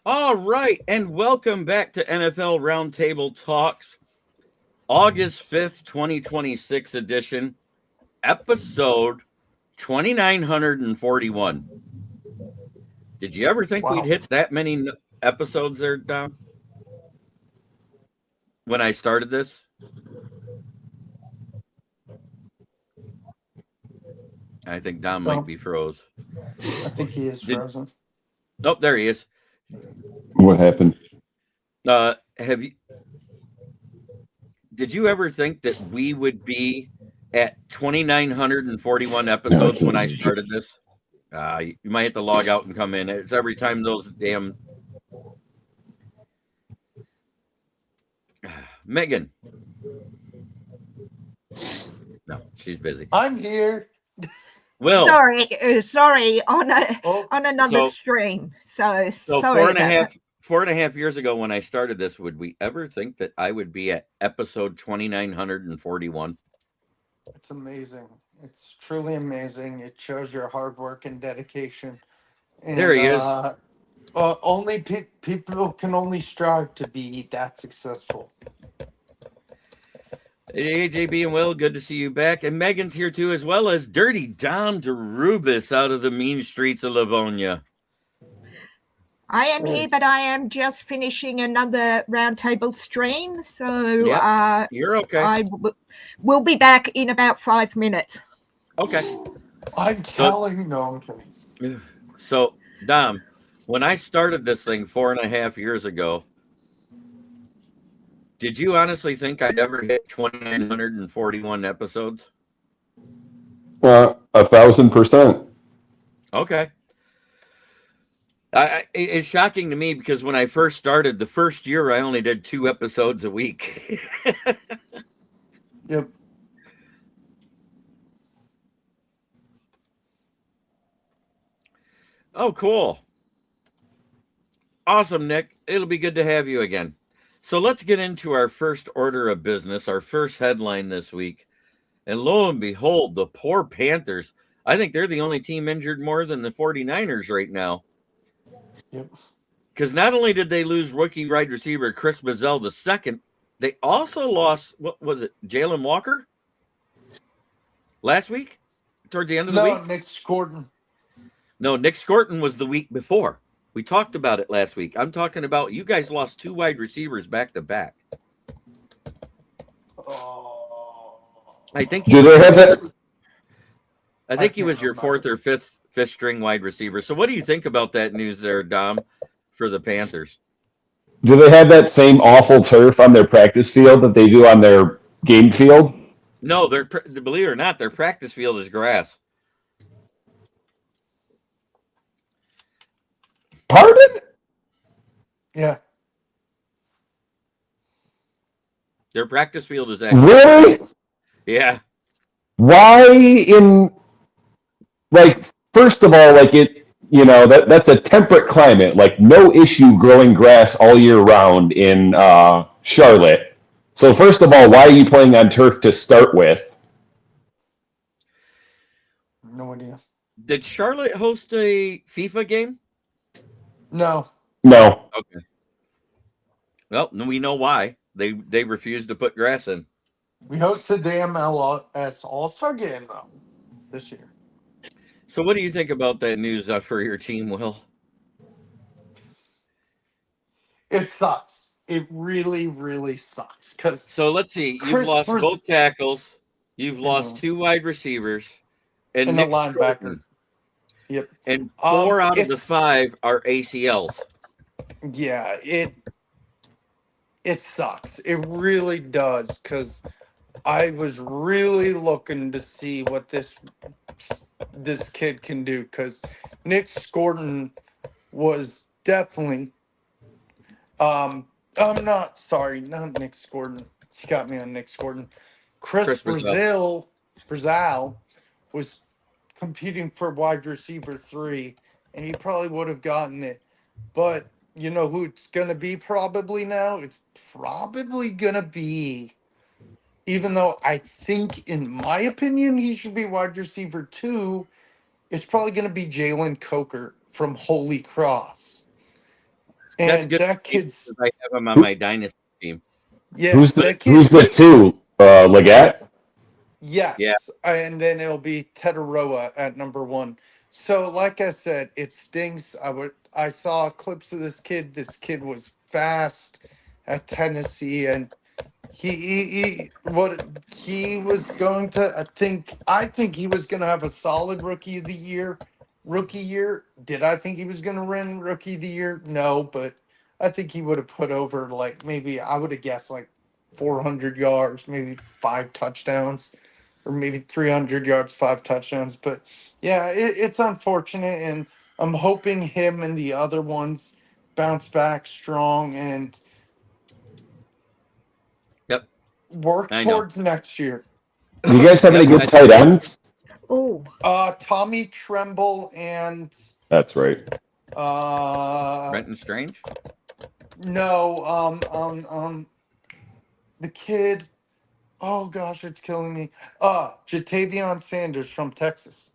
All right, and welcome back to NFL Roundtable Talks, August 5th, 2026 edition, episode 2941. Did you ever think we'd Wow. hit that many episodes there, Dom? When I started this? I think Dom might be froze. I think he is frozen. Nope, there he is. What happened? Did you ever think that we would be at 2,941 episodes when I started this? You might have to log out and come in. It's every time those damn... Megan. No, she's busy. I'm here. Will. Sorry, on another stream. So sorry. Four and a half years ago when I started this, would we ever think that I would be at episode 2,941? It's amazing. It's truly amazing. It shows your hard work and dedication. And, there he is. Only people can only strive to be that successful. Hey, JB and Will, good to see you back. And Megan's here too, as well as Dirty Dom DeRubis out of the mean streets of Livonia. I am here, but I am just finishing another roundtable stream. So you're okay. I will be back in about 5 minutes. Okay. I'm telling you, no, I'm kidding. So, Dom, when I started this thing 4.5 years ago, did you honestly think I'd ever hit 2,941 episodes? 1,000%. Okay. It's shocking to me because when I first started, the first year I only did 2 episodes a week. Yep. Oh, cool. Awesome, Nick. It'll be good to have you again. So let's get into our first order of business, our first headline this week. And lo and behold, the poor Panthers. I think they're the only team injured more than the 49ers right now. Yep. Because not only did they lose rookie wide receiver Chris Brazzell II, they also lost, what was it, Javon Walker? Last week? Towards the end of the week? No, Nick Scordon. No, Nick Scordon was the week before. We talked about it last week. I'm talking about you guys lost 2 wide receivers back to back. Oh. I think Do they have that? I think he was your 4th or 5th string wide receiver. So what do you think about that news there, Dom, for the Panthers? Do they have that same awful turf on their practice field that they do on their game field? No, believe it or not, their practice field is grass. Pardon? Yeah. Their practice field is actually Really? Yeah. Why in, first of all, that's a temperate climate, no issue growing grass all year round in Charlotte. So first of all, why are you playing on turf to start with? No idea. Did Charlotte host a FIFA game? No. No. Okay. Well, we know why. They refused to put grass in. We hosted the MLS All-Star game, though, this year. So what do you think about that news for your team, Will? It sucks. It really, really sucks. So let's see. You've lost both tackles. You've lost 2 wide receivers. And a Nick linebacker. Scordon. Yep. And 4 out of the 5 are ACLs. Yeah, it sucks. It really does, because I was really looking to see what this kid can do, because Nick Scordon was definitely not Nick Scordon. He got me on Nick Scordon. Chris Brazzell was competing for wide receiver 3, and he probably would have gotten it. But you know who it's going to be probably now? It's probably going to be, even though I think, in my opinion, he should be wide receiver 2, it's probably going to be Jalen Coker from Holy Cross. That's And good that kid's, because I have him on my dynasty team. yeah, Who's that the kid's, two? Leggett? yes. Yeah. And then it'll be Tetaroa at number 1. So, like I said, it stings. I saw clips of this kid. This kid was fast at Tennessee, and he was going to. I think he was going to have a solid rookie of the year. Rookie year. Did I think he was going to win rookie of the year? No, but I think he would have put over, like, maybe I would have guessed like 400 yards, maybe 5 touchdowns, or maybe 300 yards, 5 touchdowns. But yeah, it's unfortunate, and I'm hoping him and the other ones bounce back strong and Yep. work I know. towards next year. Do you guys have any good tight ends? Oh, Tommy Tremble and That's right. Brenton Strange? no, the kid. Oh gosh, it's killing me. Jatavion Sanders from Texas.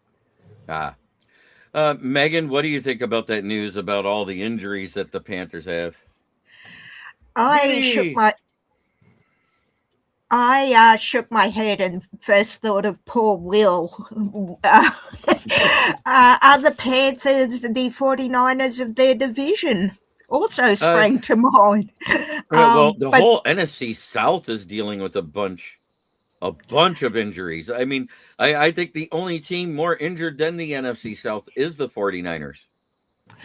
Megan, what do you think about that news about all the injuries that the Panthers have? I shook my head and first thought of poor Will. Other Panthers, the 49ers of their division, also sprang to mind. Well, the whole NFC South is dealing with a bunch of injuries. I mean, I think the only team more injured than the NFC South is the 49ers.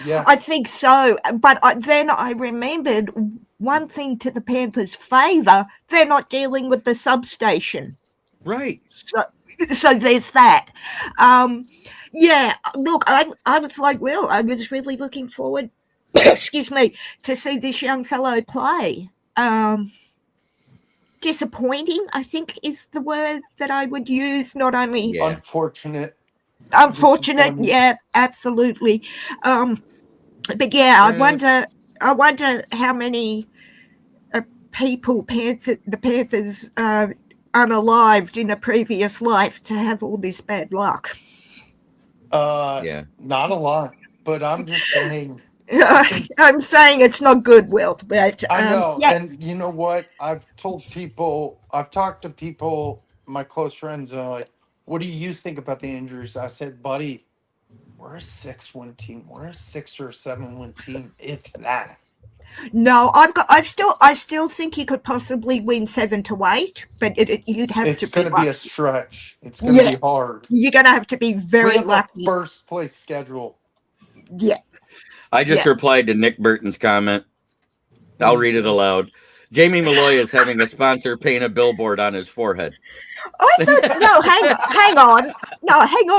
Yeah, I think so. But then I remembered one thing to the Panthers' favor: they're not dealing with the substation. Right. So there's that. Yeah, look, I was like, Will, I was really looking forward, excuse me, to see this young fellow play. Disappointing, I think, is the word that I would use. Not only unfortunate. Yeah, absolutely. But yeah, I wonder how many people the Panthers unalived in a previous life to have all this bad luck. Not a lot, but I'm just saying. I'm saying it's not good, Will. But I know, yeah. and you know what? I've talked to people, my close friends, like, what do you think about the injuries? I said, buddy, we're a 6-win team. We're a 6 or 7-win team, if that. No, I still think you could possibly win 7-8, but you'd have to. It's going to be a stretch. It's going to be hard. You're going to have to be very lucky. A first place schedule. Yeah. I just replied to Nick Burton's comment. I'll read it aloud. Jamie Malloy is having a sponsor paint a billboard on his forehead. I thought, hang on,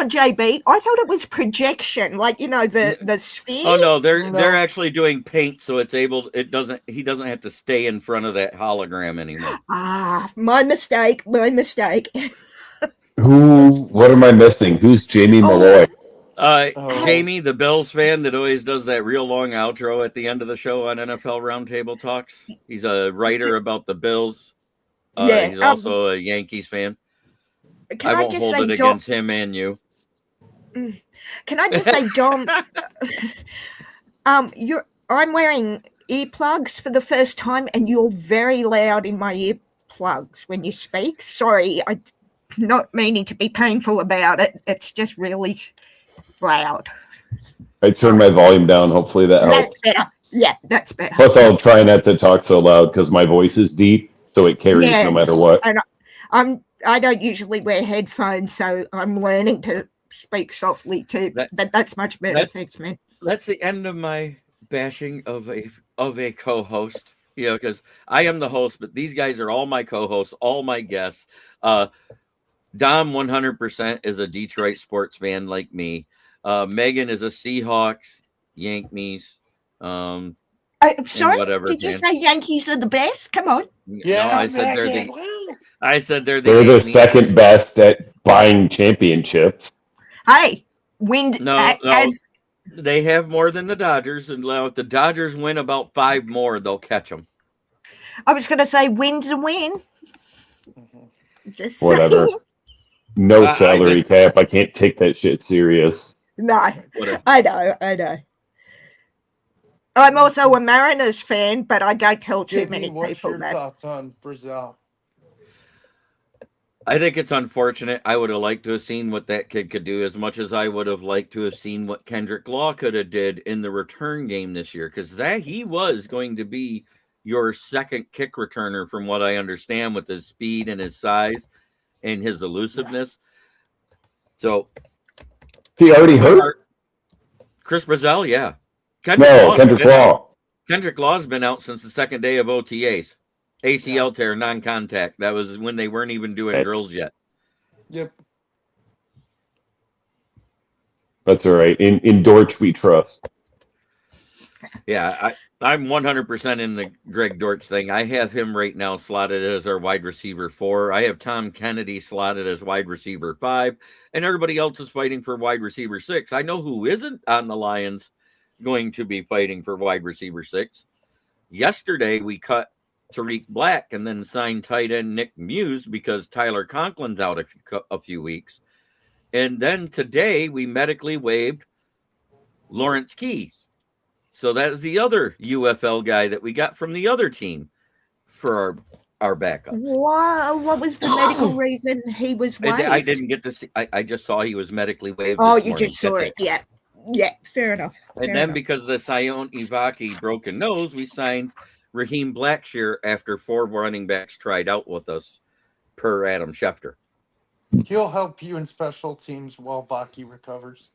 JB. I thought it was projection, like, you know, the sphere. Oh no, they're actually doing paint, so he doesn't have to stay in front of that hologram anymore. My mistake. What am I missing? Who's Jamie Malloy? Jamie, the Bills fan that always does that real long outro at the end of the show on NFL Roundtable Talks. He's a writer about the Bills. He's also a Yankees fan. I won't hold it against him and you. Can I just say, Dom? I'm wearing earplugs for the first time, and you're very loud in my earplugs when you speak. Sorry, I'm not meaning to be painful about it. It's just really loud. I turned my volume down. Hopefully that helps. That's better. Yeah, that's better. Plus, I'll try not to talk so loud because my voice is deep, so it carries no matter what. And I don't usually wear headphones, so I'm learning to speak softly too. But that's much better. Thanks, man. That's the end of my bashing of a co-host. You know, because I am the host, but these guys are all my co-hosts, all my guests. Dom 100% is a Detroit sports fan like me. Megan is a Seahawks, Yankees. Sorry, whatever, did you say Yankees are the best? Come on. Yeah, no, I said they're the They're the second best at buying championships. Hey, they have more than the Dodgers, and if the Dodgers win about 5 more, they'll catch them. I was going to say win's a win. Just whatever. No salary cap. I can't take that shit serious. No, Whatever. I know. I'm also a Mariners fan, but I don't tell too many JB, what's people your that. thoughts on Brazzell? I think it's unfortunate. I would have liked to have seen what that kid could do as much as I would have liked to have seen what Kendrick Law could have did in the return game this year, because that he was going to be your second kick returner from what I understand with his speed and his size and his elusiveness. So He already hurt? Chris Brazzell, yeah. No, Kendrick Law. Kendrick Law's been out since the second day of OTAs. ACL tear, non-contact. That was when they weren't even doing drills yet. Yep. That's all right. In Dortch, we trust. Yeah, I'm 100% in the Greg Dortch thing. I have him right now slotted as our wide receiver 4. I have Tom Kennedy slotted as wide receiver 5, and everybody else is fighting for wide receiver 6. I know who isn't on the Lions going to be fighting for wide receiver 6. Yesterday, we cut Tariq Black and then signed tight end Nick Muse because Tyler Conklin's out a few weeks. And then today, we medically waived Lawrence Keys. So that is the other UFL guy that we got from the other team for our backup. What was the medical reason he was waived? I didn't get to see. I just saw he was medically waived. Oh, this you morning. just saw it. Yeah, fair enough. And then because of the Sion Ivaki broken nose, we signed Raheem Blackshear after 4 running backs tried out with us, per Adam Schefter. He'll help you in special teams while Vaki recovers.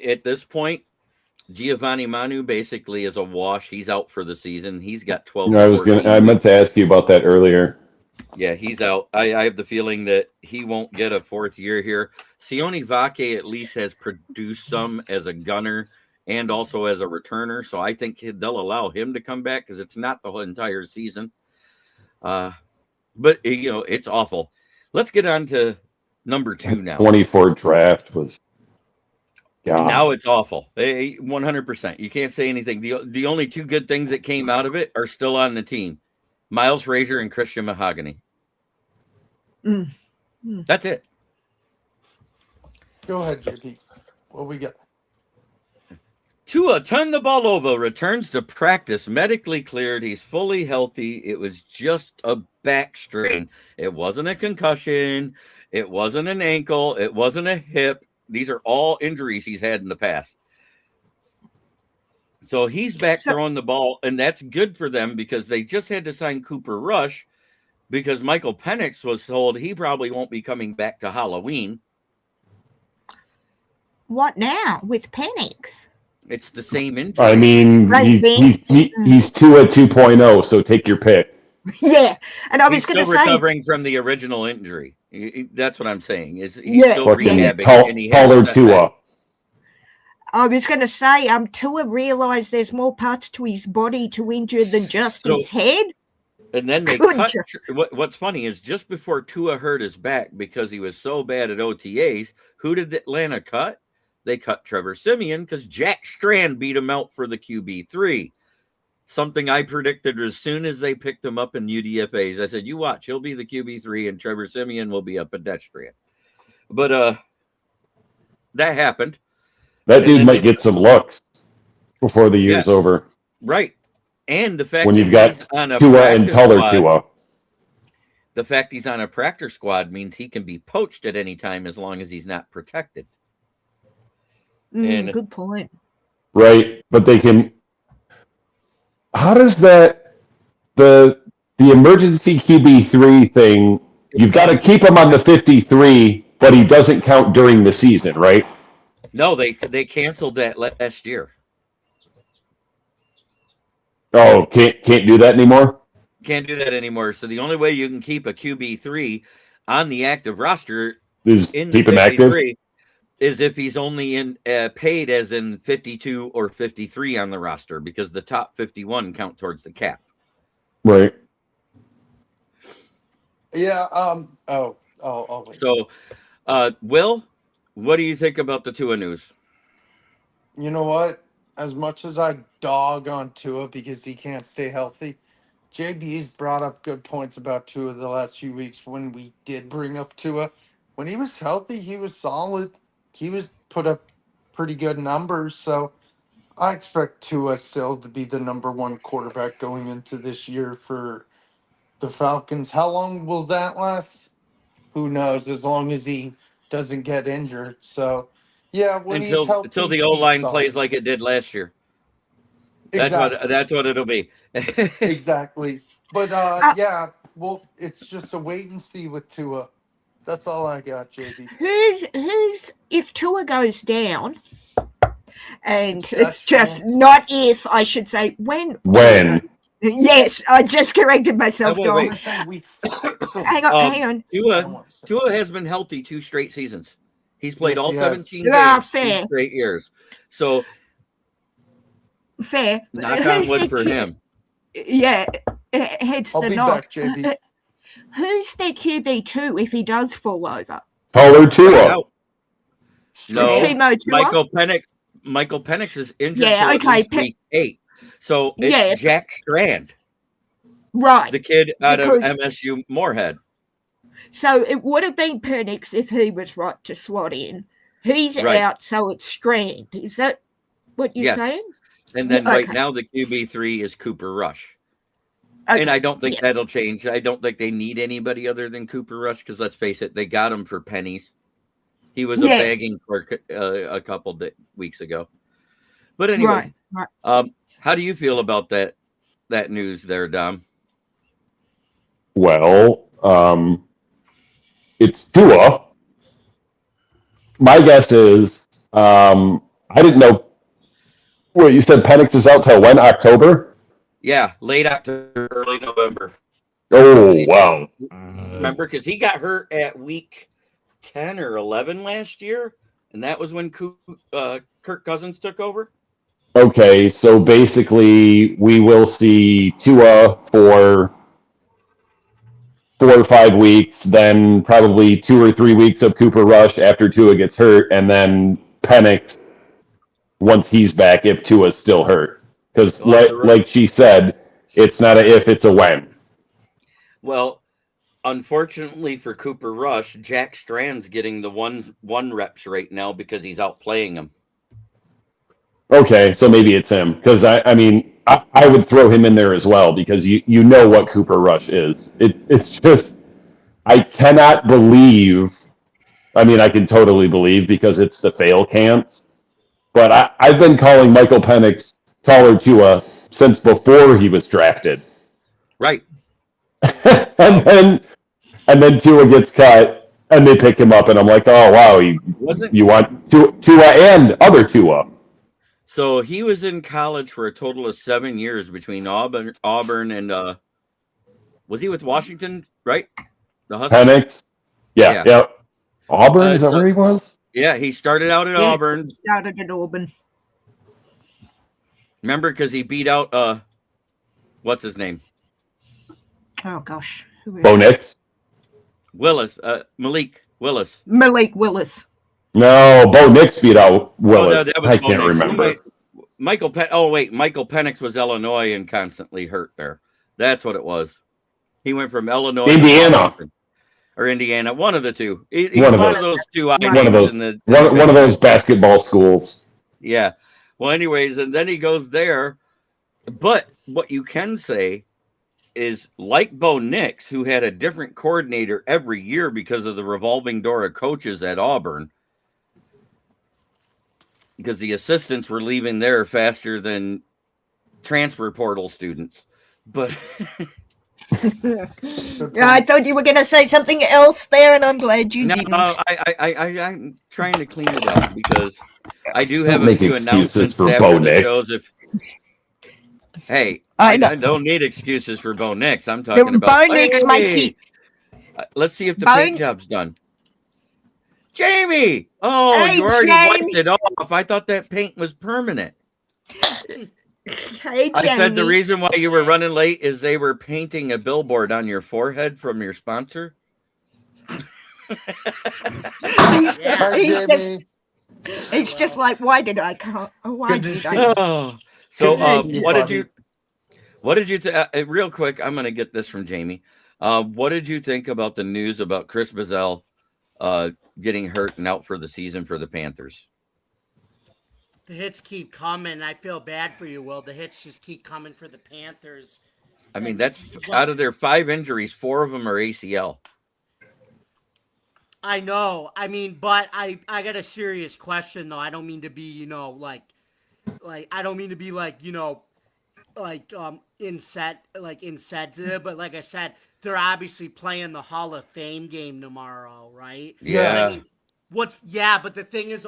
At this point, Giovanni Manu basically is a wash. He's out for the season. He's got 12. I meant to ask you about that earlier. Yeah, he's out. I have the feeling that he won't get a 4th year here. Sione Vake at least has produced some as a gunner and also as a returner, so I think they'll allow him to come back because it's not the whole entire season. But, it's awful. Let's get on to number 2 now. 24 draft was... God. Now it's awful. 100%. You can't say anything. The only 2 good things that came out of it are still on the team. Miles Frazier and Christian Mahogany. That's it. Go ahead, JP. What we got? Tua Tagovailoa returns to practice, medically cleared. He's fully healthy. It was just a back strain. It wasn't a concussion. It wasn't an ankle. It wasn't a hip. These are all injuries he's had in the past. So he's back throwing the ball, and that's good for them because they just had to sign Cooper Rush because Michael Penix was told he probably won't be coming back to Halloween. What now with Penix? It's the same injury. I mean, he's Tua 2.0, so take your pick. Yeah, and I was going to say, recovering from the original injury. That's what I'm saying. He's still rehabbing, and he taller Tua. I was going to say, Tua realized there's more parts to his body to injure than just his head. And then they cut. What's funny is just before Tua hurt his back because he was so bad at OTAs, who did Atlanta cut? They cut Trevor Siemian because Jack Strand beat him out for the QB3. Something I predicted as soon as they picked him up in UDFAs. I said, you watch, he'll be the QB3 and Trevor Siemian will be a pedestrian. But that happened. That dude might get some looks before the year's over. Right. And the fact when that you've got Tua and taller Tua. The fact he's on a practice squad means he can be poached at any time as long as he's not protected. Good point. Right. But they can... How does that... The emergency QB3 thing, you've got to keep him on the 53, but he doesn't count during the season, right? No, they canceled that last year. Oh, can't do that anymore? Can't do that anymore. So the only way you can keep a QB3 on the active roster is keep him active is if he's only in paid as in 52 or 53 on the roster because the top 51 count towards the cap. Right. Yeah. Wait. So, Will, what do you think about the Tua news? You know what? As much as I dog on Tua because he can't stay healthy, JB's brought up good points about Tua the last few weeks when we did bring up Tua. when he was healthy, he was solid. He was put up pretty good numbers. So I expect Tua still to be the number one quarterback going into this year for the Falcons. How long will that last? Who knows? As long as he doesn't get injured. So yeah, when he's until healthy, the O he's line solid. plays like it did last year. Exactly. That's what it'll be. Exactly. But yeah, well, it's just a wait and see with Tua. That's all I got, JB. Who's if Tua goes down, and It's it's that just chance. not if, I should say when. When? Yes, I just corrected myself, Wait, Dom. wait. I'm saying we. Hang on, hang on. I don't want to say. Tua has been healthy 2 straight seasons. He's played Yes, all he has. 17 Ah, games, 2 fair. straight years. So Fair. knock on Who's wood the for Q- him. Yeah, heads I'll the be knock. back, JB. Who's their QB2 if he does fall over? Taller Tua. Now, no, Timo Tua? Michael Penix is injured Yeah, till okay, at least week 8. So it's Yeah. Jack Strand, Right. the kid out Because- of MSU Moorhead. So it would have been Penix if he was right to slot in. He's Right. out, so it's Strand. Is that what you're Yes. saying? And then Yeah, right okay. now the QB3 is Cooper Rush. Okay. And I don't think yeah. that'll change. I don't think they need anybody other than Cooper Rush because let's face it, they got him for pennies. He was a Yeah. bagging clerk a couple weeks ago. But anyways, Right. how do you feel about that news there, Dom? Well, it's Tua. My guess is, I didn't know. What you said, Penix is out till when? October? Yeah, late October, early November. Oh, wow. Remember, because he got hurt at week 10 or 11 last year, and that was when Kirk Cousins took over. Okay, so basically, we will see Tua for 4 or 5 weeks, then probably 2 or 3 weeks of Cooper Rush after Tua gets hurt, and then Penix once he's back if Tua's still hurt. Because, like she said, it's not a if, it's a when. Well, unfortunately for Cooper Rush, Jack Strand's getting the one reps right now because he's out playing him. Okay, so maybe it's him. Because, I mean, I would throw him in there as well because you know what Cooper Rush is. It's just, I cannot believe, I mean, I can totally believe because it's the fail camps. But I've been calling Michael Penix taller Tua since before he was drafted. Right. and then Tua gets cut, and they pick him up, and I'm like, oh, wow, you want Tua and other Tua. So he was in college for a total of 7 years between Auburn and was he with Washington, right? The Huskies? Penix? Yeah. Auburn, is that where he was? Yeah, he started out at Auburn. Started at Auburn. Remember, because he beat out what's his name? Oh gosh. Who is Bo it? Nix? Malik Willis. Malik Willis. No, Bo Nix beat out Willis. that was I Bo can't Nix. remember. Michael Penix was Illinois and constantly hurt there. That's what it was. He went from Illinois Indiana. or Indiana, one of the two. He's One one of of those two. One of those. In the, One of those basketball schools. Yeah. Well, anyways, and then he goes there. But what you can say is, like Bo Nix, who had a different coordinator every year because of the revolving door of coaches at Auburn, because the assistants were leaving there faster than transfer portal students. But I thought you were going to say something else there, and I'm glad you didn't. I'm trying to clean it up because I do have Don't a make few excuses announcements for after Bo the Nix. shows. Hey, I I know. don't need excuses for Bo Nix. I'm talking Bo about Nix makes it. Let's see if the paint job's done. Jamie! Oh, Hey, you already Jamie. wiped it off. I thought that paint was permanent. Hey, I said the Jamie. reason why you were running late is they were painting a billboard on your forehead from your sponsor. He's Hi, just, Jamie. it's just like, why did I come? Why Good to did see I? you. Oh. So, Good to see you, what did you real quick? I'm going to get this from Jamie. What did you think about the news about Chris Brazzell getting hurt and out for the season for the Panthers. The hits keep coming. I feel bad for you, Will. The hits just keep coming for the Panthers. I mean, that's out of their 5 injuries, 4 of them are ACL. I know. I mean, but I got a serious question though. I don't mean to be, like I don't mean to be insensitive, but like I said, they're obviously playing the Hall of Fame game tomorrow, right? Yeah. I mean, but the thing is,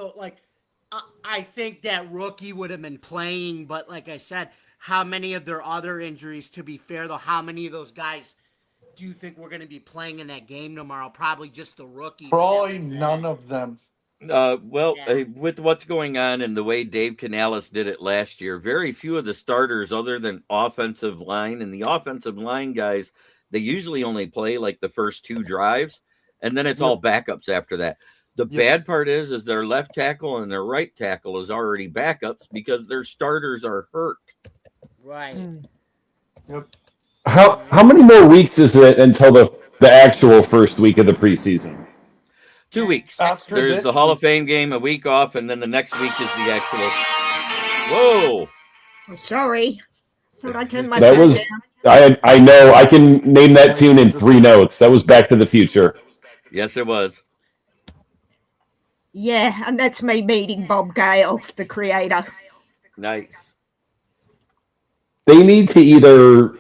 I think that rookie would have been playing, but like I said, how many of their other injuries, to be fair though, how many of those guys do you think we're going to be playing in that game tomorrow? Probably just the rookie. Probably none of them. With what's going on and the way Dave Canales did it last year, very few of the starters other than offensive line, and the offensive line guys, they usually only play like the first 2 drives, and then it's all backups after that. The bad part is their left tackle and their right tackle is already backups because their starters are hurt. Right. Yep. How many more weeks is it until the actual first week of the preseason? 2 weeks. There's the Hall of Fame game, a week off, and then the next week is the actual. Whoa! Oh, sorry. Thought I turned my That phone was. down. I know. I can name that tune in 3 notes. That was Back to the Future. Yes, it was. Yeah, and that's me meeting Bob Gale, the creator. Nice. They need to either,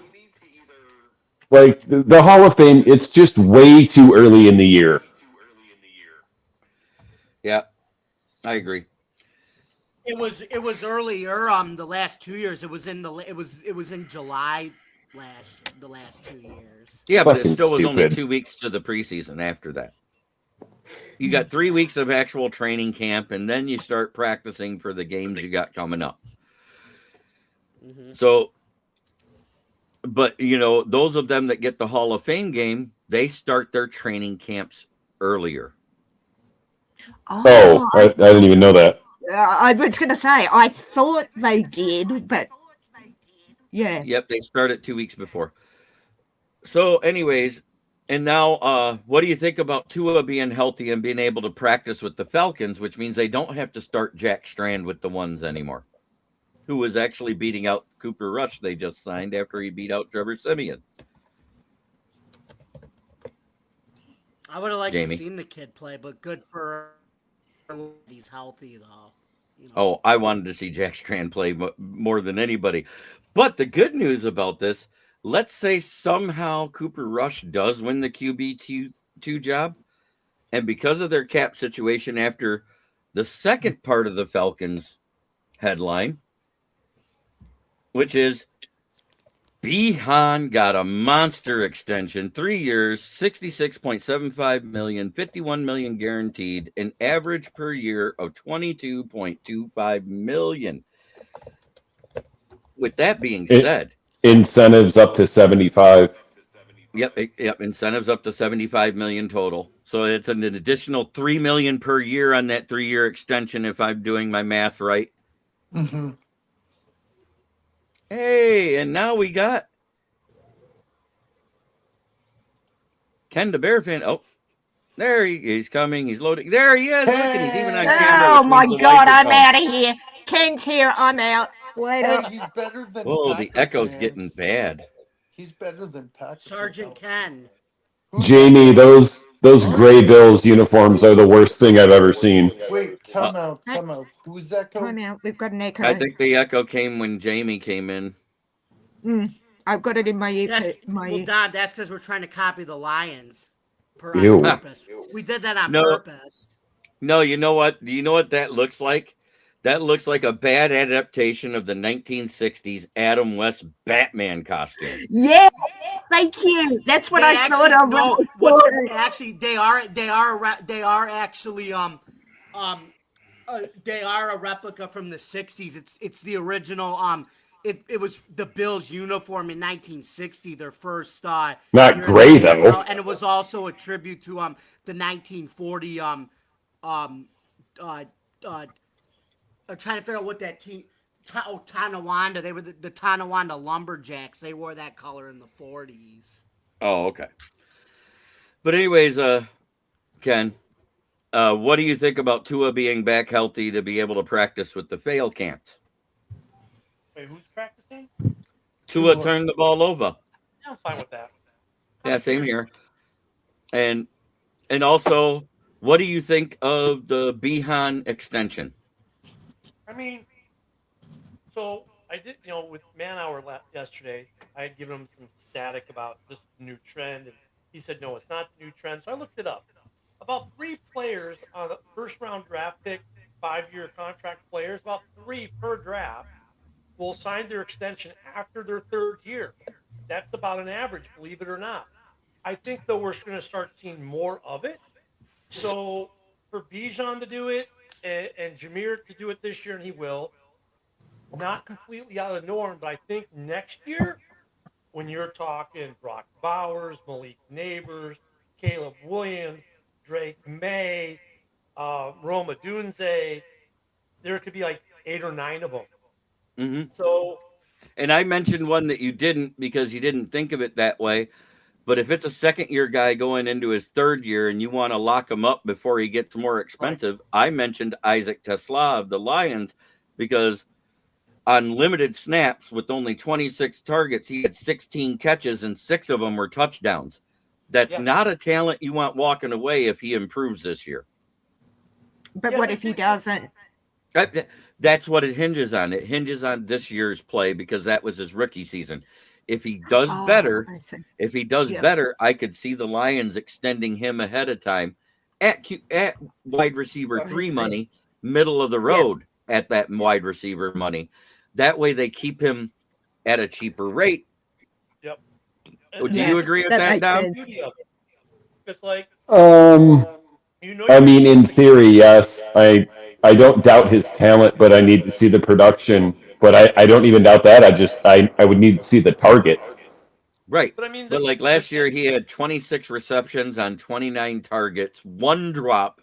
like, the Hall of Fame, it's just way too early in the year. Yeah, I agree. It was earlier. The last 2 years, it was in July the last 2 years. Yeah, but it Fucking still was only stupid. 2 weeks to the preseason after that. You got 3 weeks of actual training camp, and then you start practicing for the games you got coming up. Mm-hmm. So, but, those of them that get the Hall of Fame game, they start their training camps earlier. Oh, I didn't even know that. I was going to say, I thought they did, but yeah. Yep, they start it 2 weeks before. So, anyways, and now, what do you think about Tua being healthy and being able to practice with the Falcons, which means they don't have to start Jack Strand with the ones anymore, who was actually beating out Cooper Rush they just signed after he beat out Trevor Siemian. I would have liked Jamie. to seen the kid play, but good for he's healthy though. Oh, I wanted to see Jack Strand play more than anybody. But the good news about this, let's say somehow Cooper Rush does win the QB2 job, and because of their cap situation after the second part of the Falcons headline, which is Bijan got a monster extension, 3 years, $66.75 million, $51 million guaranteed, an average per year of $22.25 million. With that being said, incentives up to 75. Yep, incentives up to 75 million total. So it's an additional 3 million per year on that 3-year extension if I'm doing my math right. Mm-hmm. Hey, and now we got Ken the Bear fan. Oh, there he's coming. He's loading. There he is. Look, and he's even on camera. Oh which my means the God, I'm microphone. out of here. Ken's here. I'm out. Wait Hey, up. he's better than Whoa, the Packer echo's fans. getting bad. He's better than Packer. Sergeant Ken. Jamie, those gray Bills uniforms are the worst thing I've ever seen. Wait, time out. Who's that? Time out. We've got an echo. I think the echo came when Jamie came in. I've got it in my ear. Well, Don, that's because we're trying to copy the Lions. Ew. On purpose. We did that on purpose. No, you know what? Do you know what that looks like? That looks like a bad adaptation of the 1960s Adam West Batman costume. Yeah, thank you. That's what I thought of. Actually, they are a replica from the 60s. It's the original. It was the Bills uniform in 1960, their first not gray though, and it was also a tribute to the 1940 I'm trying to figure out what that team. Tonawanda. They were the Tonawanda Lumberjacks. They wore that color in the 40s. Oh, okay. But anyways, Ken, What do you think about Tua being back healthy to be able to practice with the fail cans? Wait, who's practicing? Tua Tua. turned the ball over. Yeah, I'm fine with that. Yeah, same here. And also, what do you think of the Bijan extension? I mean, so I did, with Man Hour yesterday, I had given him some static about this new trend, and he said, no, it's not the new trend. So I looked it up. About 3 players on a first-round draft pick, 5-year contract players, about 3 per draft, will sign their extension after their 3rd year. That's about an average, believe it or not. I think, though, we're going to start seeing more of it. So for Bijan to do it and Jahmyr to do it this year, and he will, not completely out of the norm, but I think next year, when you're talking Brock Bowers, Malik Neighbors, Caleb Williams, Drake May, Roma Dunze, there could be like 8 or 9 of them. Mm-hmm. So, and I mentioned one that you didn't because you didn't think of it that way. But if it's a second-year guy going into his 3rd year and you want to lock him up before he gets more expensive, right. I mentioned Isaac Tesla of the Lions because on limited snaps with only 26 targets, he had 16 catches and 6 of them were touchdowns. That's not a talent you want walking away if he improves this year. But what if he doesn't? That's what it hinges on. It hinges on this year's play because that was his rookie season. If he does better, better, I could see the Lions extending him ahead of time at wide receiver 3 money, middle of the road at that wide receiver money. That way they keep him at a cheaper rate. Yep. Do you agree with that, Dom? It's like, I mean, in theory, yes. I don't doubt his talent, but I need to see the production. But I don't even doubt that. I would need to see the targets. Right. But like last year, he had 26 receptions on 29 targets, 1 drop,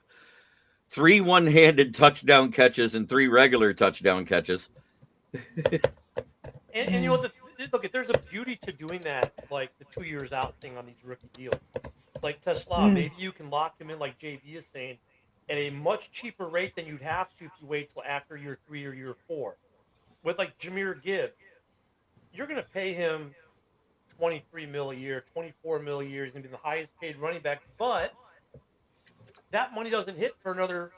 3 one-handed touchdown catches, and 3 regular touchdown catches. and look, there's a beauty to doing that, like the 2 years out thing on these rookie deals. Like Tesla, maybe you can lock him in, like JB is saying, at a much cheaper rate than you'd have to if you wait till after year 3 or year 4. With like Jahmyr Gibbs, you're going to pay him $23 million a year, $24 million a year. He's going to be the highest paid running back, but that money doesn't hit for another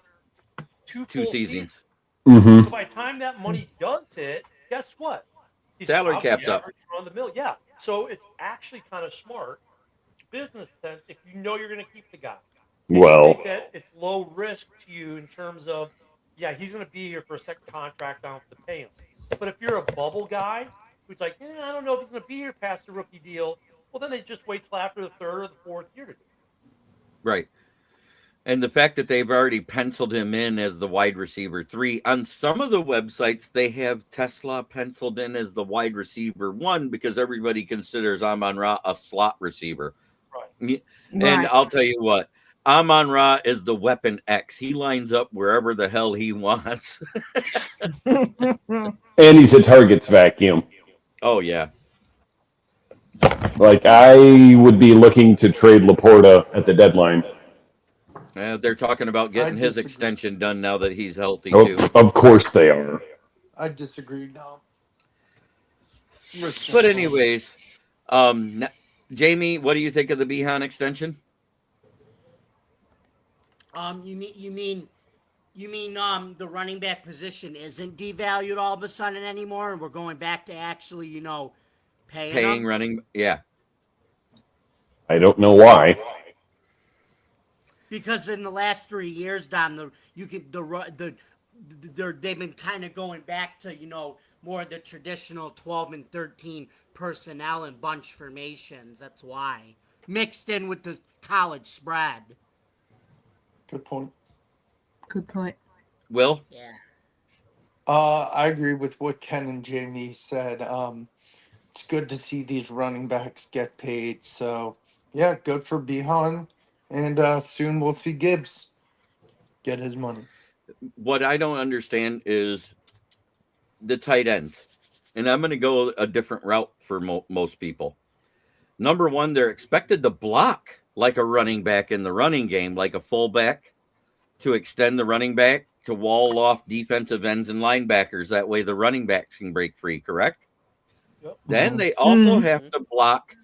2 seasons. Mm-hmm. So by the time that money does hit, guess what? Salary cap's up. On the mill. Yeah. So it's actually kind of smart business sense if you know you're going to keep the guy. Well, I think that it's low risk to you in terms of, he's going to be here for a second contract. I don't have to pay him. But if you're a bubble guy who's like, I don't know if he's going to be here past the rookie deal, well, then they just wait till after the 3rd or the 4th year to do it. Right. And the fact that they've already penciled him in as the wide receiver 3, on some of the websites, they have Tesla penciled in as the wide receiver 1 because everybody considers Amon-Ra a slot receiver. Right. And I'll tell you what, Amon-Ra is the weapon X. He lines up wherever the hell he wants. And he's a targets vacuum. Oh, yeah. Like, I would be looking to trade Laporta at the deadline. They're talking about getting his extension done now that he's healthy, too. Of course they are. I disagree, no. But anyways, Jamie, what do you think of the Bijan extension? You mean the running back position isn't devalued all of a sudden anymore, and we're going back to actually, paying them? Running, yeah. I don't know why. Because in the last 3 years, Don, they've been kind of going back to more of the traditional 12 and 13 personnel and bunch formations. That's why, mixed in with the college spread. Good point. Will? Yeah. I agree with what Ken and Jamie said. It's good to see these running backs get paid. So, yeah, good for Bijan. And soon we'll see Gibbs get his money. What I don't understand is the tight ends. And I'm going to go a different route for most people. Number one, they're expected to block like a running back in the running game, like a fullback. to extend the running back to wall off defensive ends and linebackers. That way the running backs can break free, correct? Yep. Then they also Mhm. have to block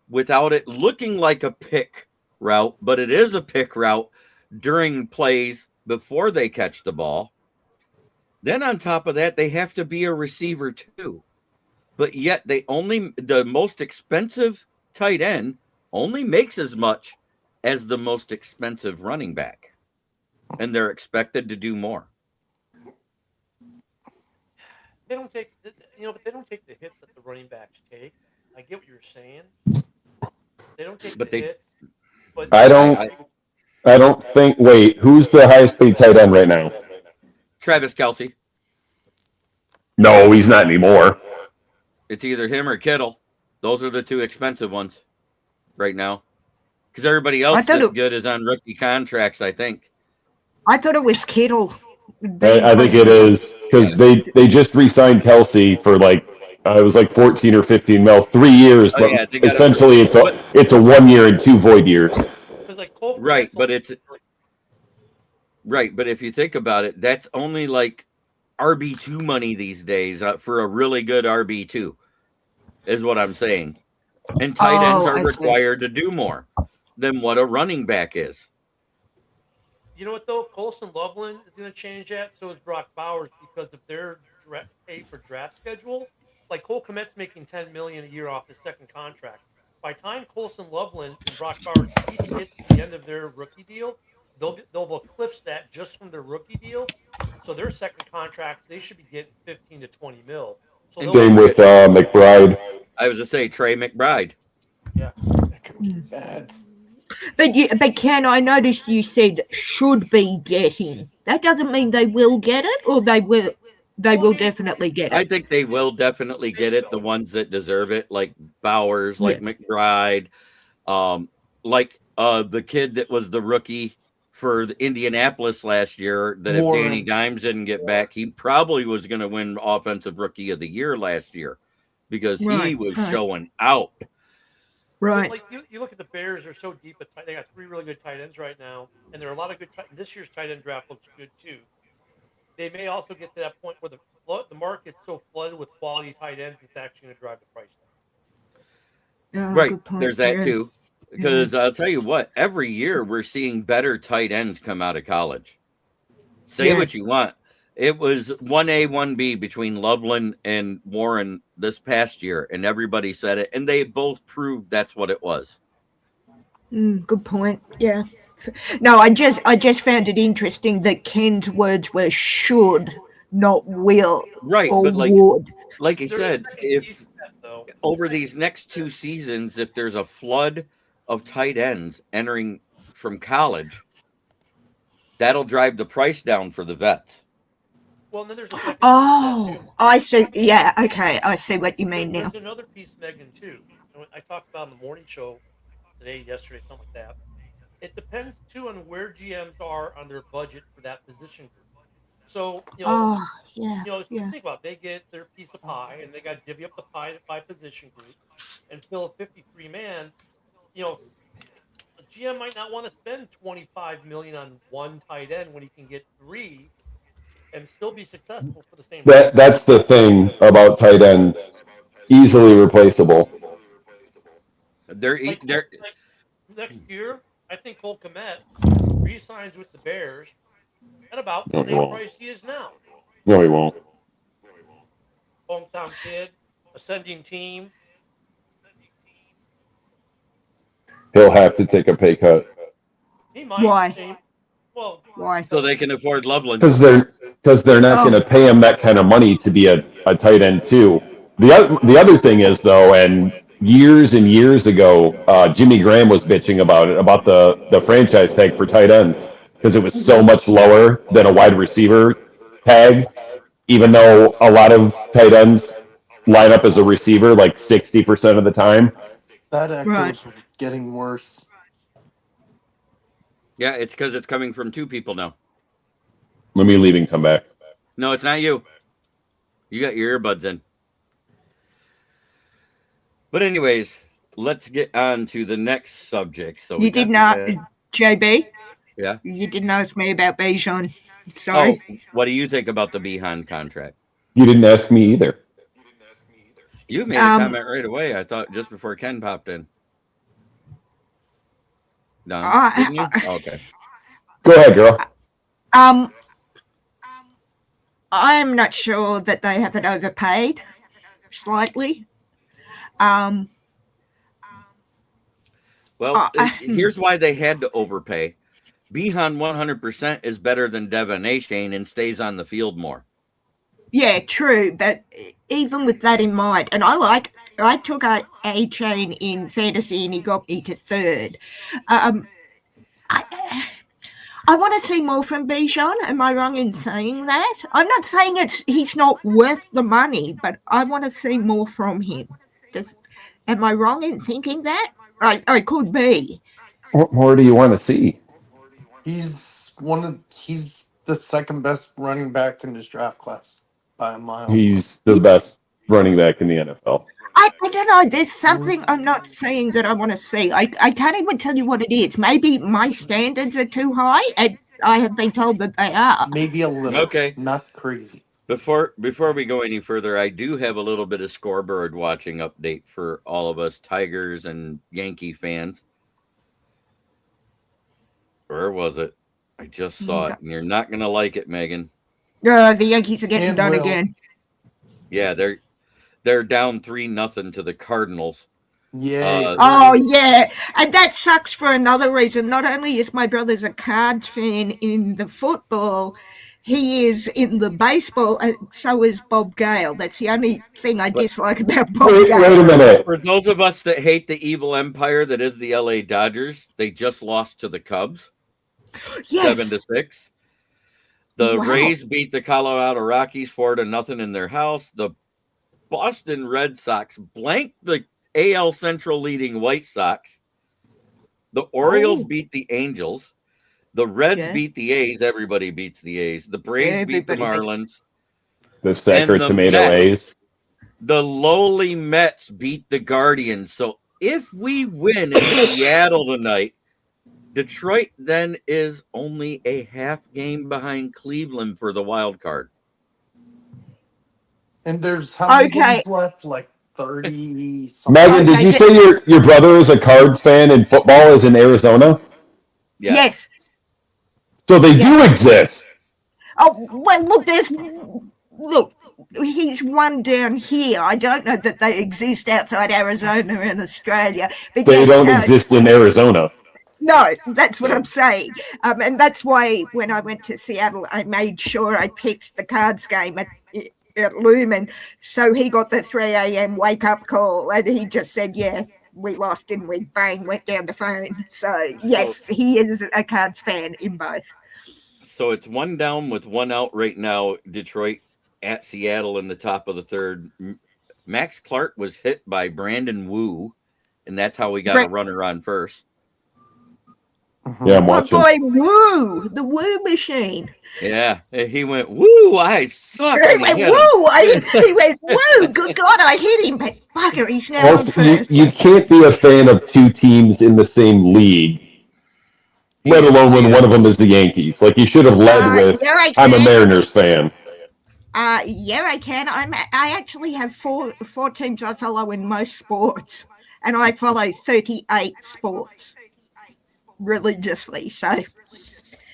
without it looking like a pick route, but it is a pick route during plays before they catch the ball. Then on top of that, they have to be a receiver too. But yet the most expensive tight end only makes as much as the most expensive running back. And they're expected to do more. They don't take, but they don't take the hits that the running backs take. I get what you're saying. They don't take But the they- hits. But I don't think. Wait, who's the highest paid tight end right now? Travis Kelce. No, he's not anymore. It's either him or Kittle. Those are the two expensive ones right now. Because everybody else that's good is on rookie contracts, I think. I thought it was Kittle. I think it is because they just re-signed Kelsey for it was like 14 or 15 mil, 3 years, Oh, but yeah, they got essentially it's a 1 year and 2 void years. because like Cole Right, Kmet's but only- it's right. But if you think about it, that's only like RB2 money these days for a really good RB2, is what I'm saying. And tight ends Oh, are I see. required to do more than what a running back is. You know what though? Colson Loveland is going to change that. So is Brock Bowers because of their pay for draft schedule. Like Cole Kmet's making $10 million a year off his second contract. By the time Colson Loveland and Brock Bowers each hit the end of their rookie deal, they'll eclipse that just from their rookie deal. So their second contracts, they should be getting 15 to 20 mil. So And they'll Same with McBride. I was to say Trey McBride. yeah. That could be bad. But Ken, I noticed you said should be getting. That doesn't mean they will get it, or they will definitely get I it. think they will definitely get it. The ones that deserve it, like Bowers, like McBride, like the kid that was the rookie for the Indianapolis last year. That if Danny Warren. Dimes didn't get back, he probably was going to win Offensive Rookie of the Year last year because he Right, was right. showing out. Right. Like you look at the Bears, they're so deep. They got 3 really good tight ends right now, and there are a lot of good. This year's tight end draft looks good too. They may also get to that point where the market's so flooded with quality tight ends, it's actually going to drive the price down. Yeah, Right. good point, There's that yeah. too. Because I'll tell you what, every year we're seeing better tight ends come out of college. Say Yeah. what you want. It was 1A, 1B between Loveland and Warren this past year, and everybody said it, and they both proved that's what it was. Good point. Yeah. No, I just found it interesting that Ken's words were should, not will, Right, or but would. like you There's said, a if piece of that, though. over these next 2 seasons, if there's a flood of tight ends entering from college, that'll drive the price down for the vets. Well, and then there's a second piece Oh, of that, too. I see. Yeah, okay, I see what you mean now. There's another piece, Megan, too. And I talked about in the morning show today, yesterday, something like that. It depends too on where GMs are on their budget for that position group. So Oh, yeah, if you yeah. think about it, they get their piece of pie and they got to divvy up the pie by position group and fill a 53 man. A GM might not want to spend 25 million on one tight end when he can get 3 and still be successful for the same. That's the thing about tight ends. Easily replaceable. They're Like next year, I think Cole Kmet re-signs with the Bears at about the No, he same won't. price he is now. No, he won't. Hometown kid, ascending team. He'll have to take a pay cut He might. Why? Well, Why? so they can afford Loveland. because they're not Oh. going to pay him that kind of money to be a tight end too. The other thing is though, and years and years ago, Jimmy Graham was bitching about the franchise tag for tight ends because it was so much lower than a wide receiver tag, even though a lot of tight ends line up as a receiver like 60% of the time. That echoes Right. getting worse. Yeah, it's because it's coming from 2 people now. Let me leave and come back. No, it's not you. You got your earbuds in. But anyways, let's get on to the next subject. So we You did got not, the- JB? Yeah. You didn't ask me about Bijan. Sorry. Oh, what do you think about the Bijan contract? You didn't ask me either. You made a comment right away. I thought just before Ken popped in. No, didn't you? Okay. Go ahead, girl. I'm not sure that they haven't overpaid slightly. Well, here's why they had to overpay. Bijan 100% is better than Devin Achane and stays on the field more. Yeah, true. But even with that in mind, and I took A-Chain in fantasy and he got me to third. I want to see more from Bijan. Am I wrong in saying that? I'm not saying he's not worth the money, but I want to see more from him. Am I wrong in thinking that? I could be. What more do you want to see? He's the second best running back in this draft class by a mile. He's the best running back in the NFL. I don't know. There's something I'm not saying that I want to see. I can't even tell you what it is. Maybe my standards are too high, and I have been told that they are. Maybe a little. Okay. Not crazy. Before we go any further, I do have a little bit of scoreboard watching update for all of us Tigers and Yankee fans. Where was it? I just saw it, and you're not going to like it, Megan. The Yankees are getting done Will. again. Yeah, they're down 3-0 to the Cardinals. Yeah. Oh, yeah. And that sucks for another reason. Not only is my brother's a Cards fan in the football, he is in the baseball, and so is Bob Gale. That's the only thing I dislike about Bob Gale. Wait a minute. For those of us that hate the evil empire that is the LA Dodgers, they just lost to the Cubs. Yes. 7-6. The Wow. Rays beat the Colorado Rockies 4-0 in their house. The Boston Red Sox blanked the AL Central leading White Sox. The Orioles beat the Angels. The Reds beat the A's. Everybody beats the A's. The Braves beat the Marlins. The Sacker Tomato A's. The lowly Mets beat the Guardians. So if we win in Seattle tonight, Detroit then is only a half game behind Cleveland for the wild card. And there's how many games left? Like 30 something. Megan, did you say your brother is a Cards fan and football is in Arizona? Yes. So they do exist. Oh, well, look, he's one down here. I don't know that they exist outside Arizona and Australia. But They don't exist in Arizona. No, that's what I'm saying. And that's why when I went to Seattle, I made sure I picked the Cards game at Lumen. So he got the 3 a.m. wake-up call, and he just said, yeah, we lost, didn't we? Bang, went down the phone. So, yes, he is a Cards fan in both. So it's one down with one out right now. Detroit at Seattle in the top of the third. Max Clark was hit by Brandon Wu, and that's how we got a runner on first. Yeah, I'm watching. Oh boy, Woo, the Woo machine. Yeah, he went, woo, I suck. He went, woo, he went, woo, good God, I hit him, but fucker, he's now on first. You can't be a fan of two teams in the same league, let alone when one of them is the Yankees. Like, you should have led with, I'm a Mariners fan. Yeah, I can. I actually have four teams I follow in most sports, and I follow 38 sports religiously. So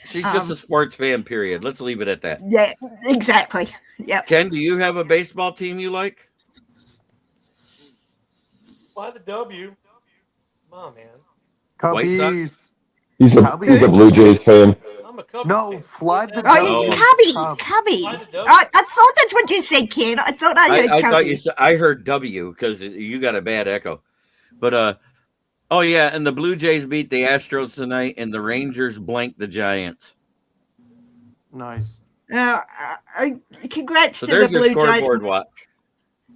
she's just a sports fan, period. Let's leave it at that. Yeah, exactly. Yeah. Ken, do you have a baseball team you like? Why the W? Come on, man. Cubbies. He's a Blue Jays fan. I'm a Cubbies No, fan. fly the Oh, it's Cubby. Fly the W. I thought that's what you said, Ken. I thought I heard I thought Cubby. you said, I heard W because you got a bad echo. But oh yeah, and the Blue Jays beat the Astros tonight, and the Rangers blanked the Giants. Nice. Congrats So to the there's your Blue Jays. scoreboard watch.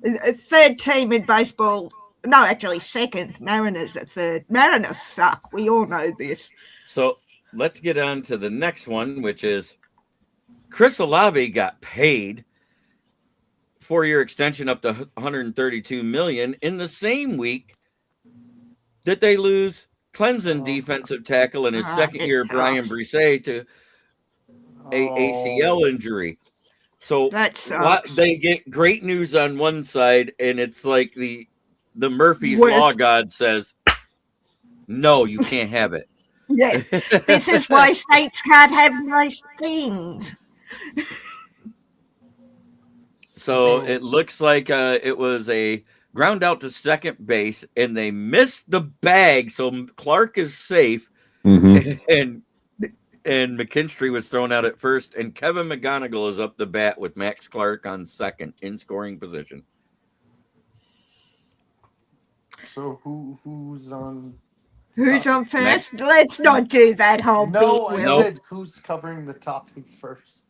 A third team in baseball. No, actually second. Mariners at third. Mariners suck. We all know this. So let's get on to the next one, which is Chris Olave got paid 4-year extension up to $132 million in the same week that they lose Clemson defensive tackle in his second year, Bryan Bresee, to a ACL injury. So That sucks. they get great news on one side, and it's like the Murphy's Worst. Law God says, no, you can't have it. Yeah, this is why states can't have nice things. So it looks like it was a ground out to second base, and they missed the bag, so Clark is safe, and McKinstry was thrown out at first, and Kevin McGonigal is up the bat with Max Clark on second in scoring position. So who's on? Who's on first? Let's not do that whole No, beat. I said who's covering the topic first.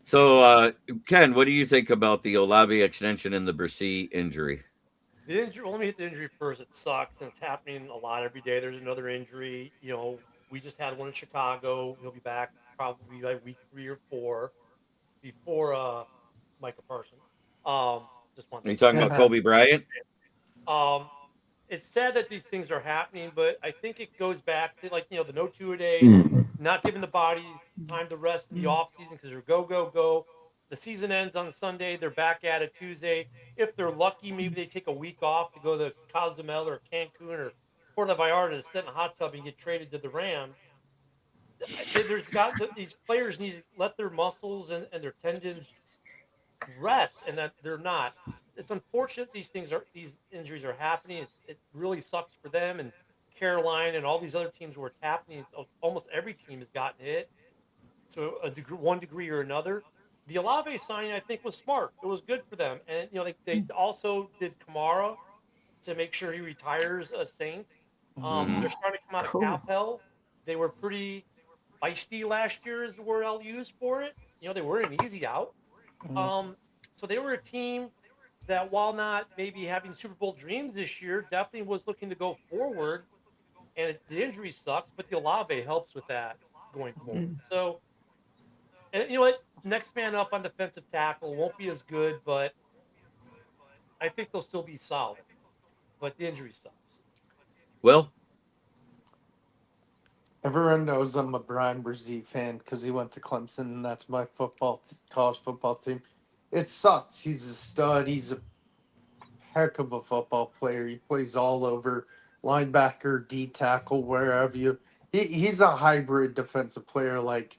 So, Ken, what do you think about the Olave extension and the Bresee injury? The injury. Well, let me hit the injury first. It sucks, and it's happening a lot every day. There's another injury. You know, we just had one in Chicago. He'll be back probably by week 3 or 4 before Micah Parsons. Just one. Are you talking about Kobe Bryant? It's sad that these things are happening, but I think it goes back to, like, you know, the no 2-a-day, not giving the bodies time to rest in the off season because they're go. The season ends on Sunday. They're back at it Tuesday. If they're lucky, maybe they take a week off to go to Cozumel or Cancun or Puerto Vallarta to sit in a hot tub and get traded to the Rams. These players need to let their muscles and their tendons rest, and that they're not. It's unfortunate these injuries are happening. It really sucks for them, and Carolina and all these other teams where it's happening. Almost every team has gotten hit to one degree or another. The Olave signing, I think, was smart. It was good for them, and you know they also did Kamara to make sure he retires a Saint. They're starting to come out of cap hell. They were pretty feisty last year, is the word I'll use for it. You know, they were an easy out. So they were a team that, while not maybe having Super Bowl dreams this year, definitely was looking to go forward. And the injury sucks, but the Olave helps with that going forward. So, and you know what? Next man up on defensive tackle won't be as good, but I think they'll still be solid. But the injury sucks. Well, everyone knows I'm a Bryan Bresee fan because he went to Clemson, and that's my college football team. It sucks. He's a stud. He's a heck of a football player. He plays all over, linebacker, D tackle, wherever you. He's a hybrid defensive player, like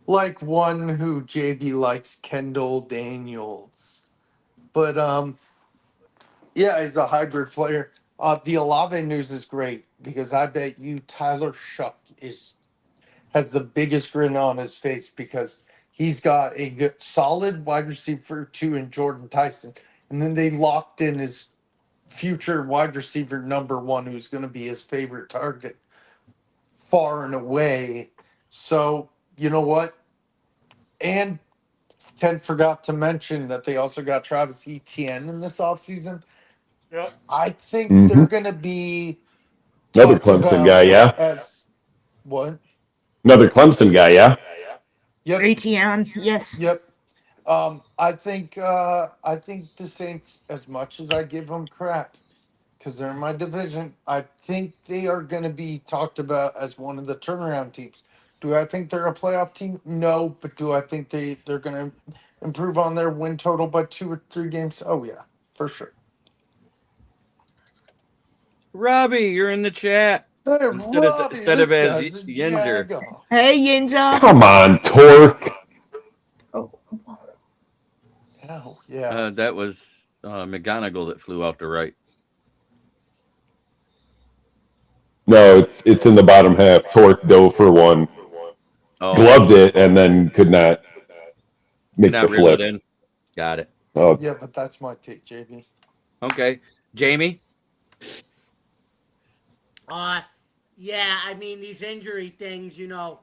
one who JB likes, Kendall Daniels. But yeah, he's a hybrid player. The Olave news is great because I bet you Tyler Shuck has the biggest grin on his face because he's got a good, solid wide receiver 2 in Jordan Tyson. And then they locked in his future wide receiver number 1, who's going to be his favorite target far and away. So, you know what? And Ken forgot to mention that they also got Travis Etienne in this offseason. Yep. I think they're going to be another Clemson guy, yeah. What? Another Clemson guy, yeah. Yep. Etienne, yes. Yep. I think the Saints, as much as I give them crap, because they're in my division, I think they are going to be talked about as one of the turnaround teams. Do I think they're a playoff team? No, but do I think they're going to improve on their win total by 2 or 3 games? Oh yeah, for sure. Robbie, you're in the chat. Hey, Instead of as Yinzer. Hey, Yinzer. Come on, Torque. Oh yeah. That was McGonigal that flew out to right. No, it's in the bottom half. Torque dove for 1. Gloved it and then could not make the flip. It in. Got it. Oh. Yeah, but that's my take, JB. Okay. Jamie? Yeah, I mean, these injury things, you know,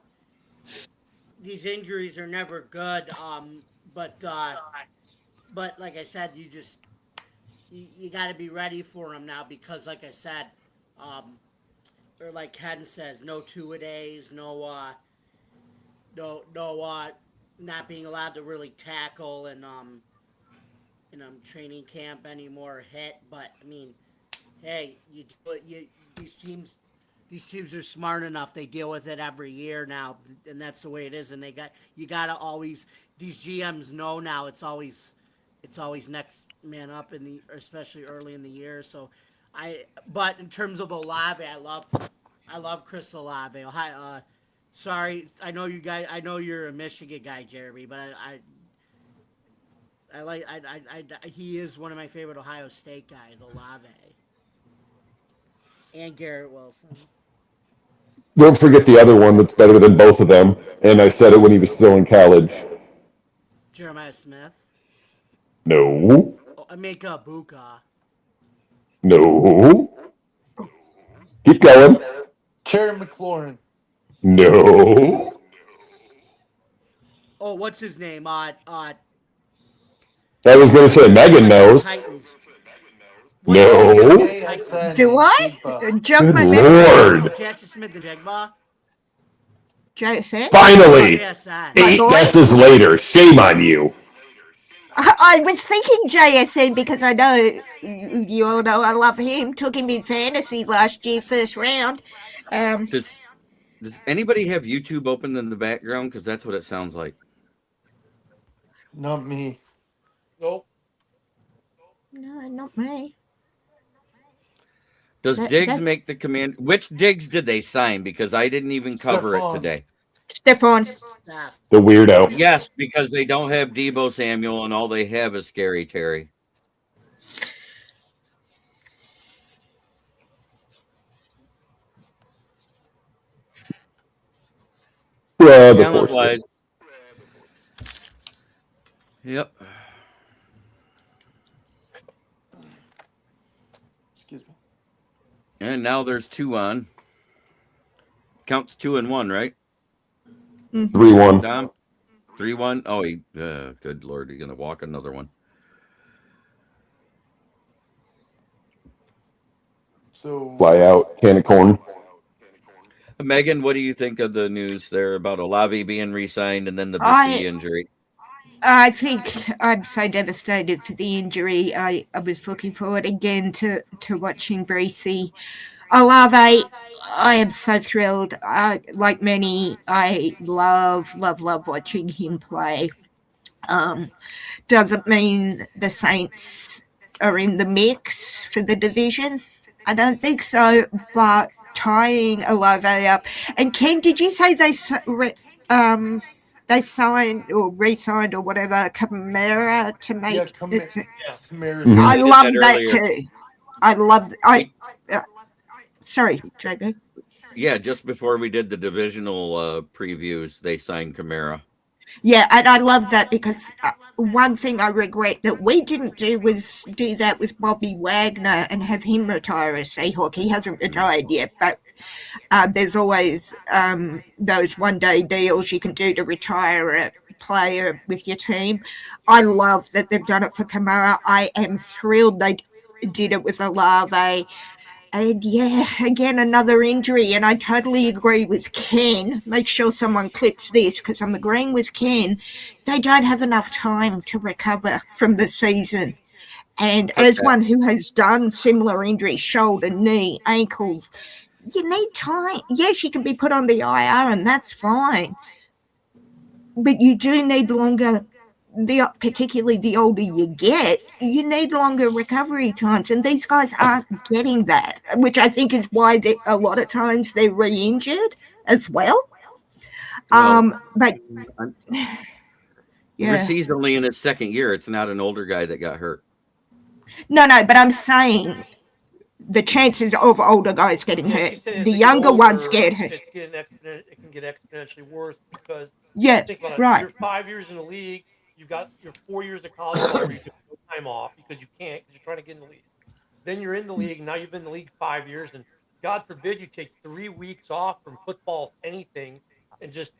these injuries are never good. But like I said, you got to be ready for them now because, like I said, or like Ken says, no 2-a-days, no, not being allowed to really tackle and training camp anymore hit. But I mean, hey, you these teams are smart enough. They deal with it every year now, and that's the way it is. And you gotta always, these GMs know now it's always next man up especially early in the year. So but in terms of Olave, I love Chris Olave. Sorry, I know you're a Michigan guy, Jeremy, but he is one of my favorite Ohio State guys, Olave. And Garrett Wilson. Don't forget the other one that's better than both of them, and I said it when he was still in college. Jeremiah Smith. No. Emeka Buka. No. Keep going. Terry McLaurin. No. Oh, what's his name? I was going to say Megan knows. Titans. No. Do I? Jump Good my memory. Lord. Jackson Smith and Jigba. JSN? Finally. JSN. 8 boy. guesses later. Shame on you. I was thinking JSN because I know you all know I love him. Took him in fantasy last year, first round. Does anybody have YouTube open in the background? Because that's what it sounds like. Not me. Nope. No, not me. Does That- Diggs that's- make the command? Which Diggs did they sign? Because I didn't even cover Stephon. it today. Stephon. Staff. The weirdo. Yes, because they don't have Debo Samuel and all they have is Scary Terry. Well, the Talent fourth. wise. Yep. Excuse me. And now there's 2 on. Counts 2 and 1, right? 3-1. Dom? 3-1. Oh, good Lord, you're gonna walk another one. So Fly out. Can of corn. Megan, what do you think of the news there about Olave being re-signed and then the I- Bresee injury? I think I'm so devastated for the injury. I was looking forward again to watching Bresee. Olave, I am so thrilled. Like many, I love watching him play. Doesn't mean the Saints are in the mix for the division. I don't think so, but tying Olave up. And Ken, did you say they signed or re-signed or whatever Camara to make yeah, it? Kamara's Mhm. I did love that that earlier. too. I love. Sorry, JB. Yeah, just before we did the divisional previews, they signed Kamara. Yeah, and I love that because one thing I regret that we didn't do was do that with Bobby Wagner and have him retire as Seahawk. He hasn't retired yet, but there's always those one-day deals you can do to retire a player with your team. I love that they've done it for Kamara. I am thrilled they did it with Olave. And yeah, again, another injury. And I totally agree with Ken. Make sure someone clips this because I'm agreeing with Ken. They don't have enough time to recover from the season. And as one who has done similar injuries, shoulder, knee, ankles, you need time. Yes, you can be put on the IR and that's fine. But you do need longer. Particularly the older you get, you need longer recovery times, and these guys aren't getting that, which I think is why a lot of times they're re-injured as well. But yeah, Bresee's only in his second year. It's not an older guy that got hurt. no, but I'm saying the chances of older guys getting Yeah, hurt, you said as the they get younger ones older, get hurt. It can get exponentially worse because Yeah, think about it. right. You're 5 years in the league. You've got your 4 years of college where you get no time off because you can't because you're trying to get in the league. Then you're in the league. Now you've been in the league 5 years, and God forbid you take 3 weeks off from football, anything, and just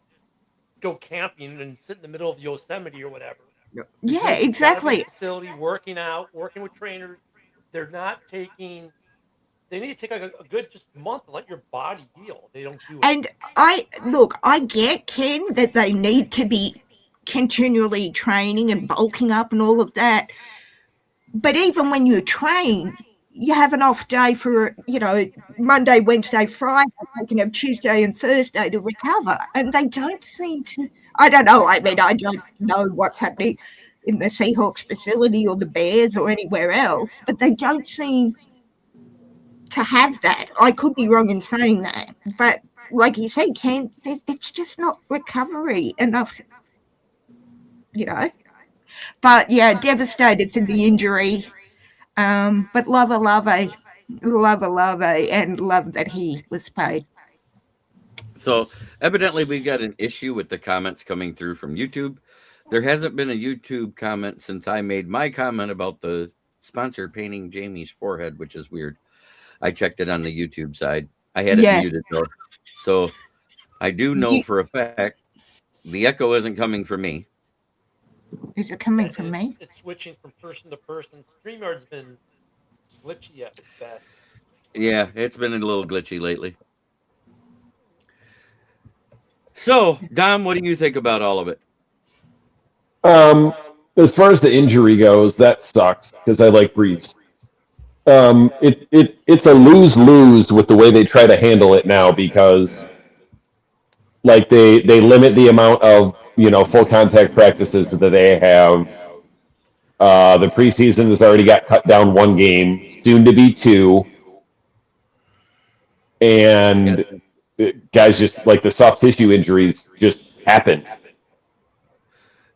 go camping and sit in the middle of Yosemite or whatever. Yeah, You're in a exactly. facility, working out, working with trainers. They're not taking. They need to take like a good just month and let your body heal. They don't do it. And I get, Ken, that they need to be continually training and bulking up and all of that. But even when you train, you have an off day for, Monday, Wednesday, Friday. They can have Tuesday and Thursday to recover. And they don't seem to. I don't know. I mean, I don't know what's happening in the Seahawks facility or the Bears or anywhere else, but they don't seem to have that. I could be wrong in saying that. But like you said, Ken, it's just not recovery enough, But, yeah, devastated for the injury. But love Olave, and love that he was paid. So evidently we got an issue with the comments coming through from YouTube. There hasn't been a YouTube comment since I made my comment about the sponsor painting Jamie's forehead, which is weird. I checked it on the YouTube side. I had it muted though. So I do know for a fact the echo isn't coming from me. Is it coming from me? It's switching from person to person. StreamYard's been glitchy at best. Yeah, it's been a little glitchy lately. So, Dom, what do you think about all of it? As far as the injury goes, that sucks because I like Breeze. It's a lose-lose with the way they try to handle it now because like they limit the amount of full contact practices that they have. The preseason has already got cut down 1 game, soon to be 2, and guys just like the soft tissue injuries just happen.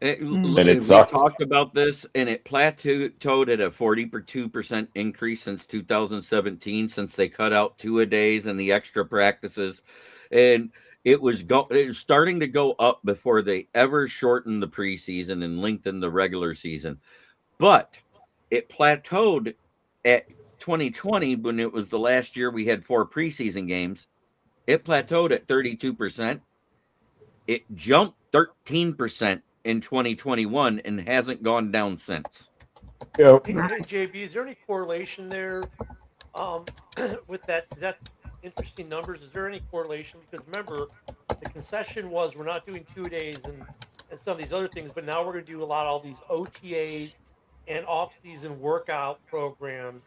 And it we talked about this, and it plateaued at a 42% increase since 2017, since they cut out 2-a-days and the extra practices, and it was starting to go up before they ever shortened the preseason and lengthened the regular season. But it plateaued at 2020 when it was the last year we had 4 preseason games. It plateaued at 32%. It jumped 13% in 2021 and hasn't gone down since. Hey, JB, is there any correlation there with that? Is that interesting numbers? Is there any correlation? Because remember, the concession was we're not doing 2-a-days and some of these other things, but now we're going to do all these OTAs and off-season workout programs.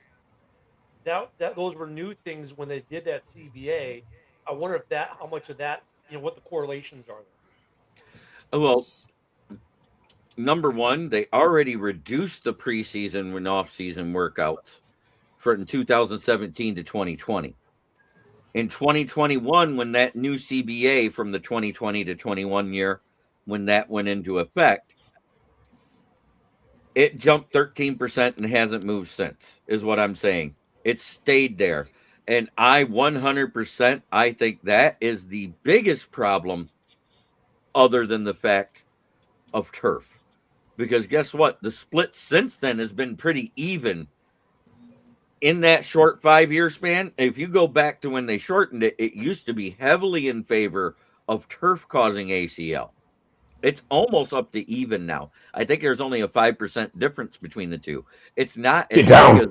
That those were new things when they did that CBA. I wonder how much of that, what the correlations are there. Well, number one, they already reduced the preseason and off-season workouts from 2017 to 2020. In 2021, when that new CBA from the 2020 to 21 year, when that went into effect, it jumped 13% and hasn't moved since, is what I'm saying. It stayed there. And I 100%, I think that is the biggest problem other than the fact of turf. Because guess what? The split since then has been pretty even. In that short 5-year span, if you go back to when they shortened it, it used to be heavily in favor of turf causing ACL. It's almost up to even now. I think there's only a 5% difference between the two. It's not as big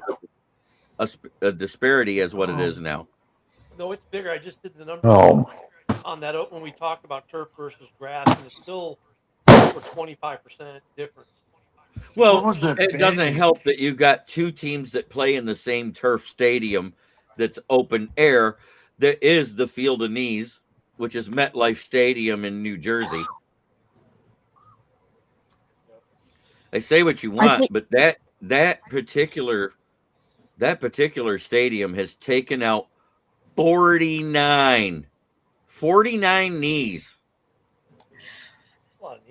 a disparity as what it is now. No, it's bigger. I just did the numbers on that when we talked about turf versus grass, and it's still over 25% difference. Well, it doesn't help that you got 2 teams that play in the same turf stadium that's open air. That is the Field of Knees, which is MetLife Stadium in New Jersey. I say what you want, but that particular stadium has taken out 49 knees.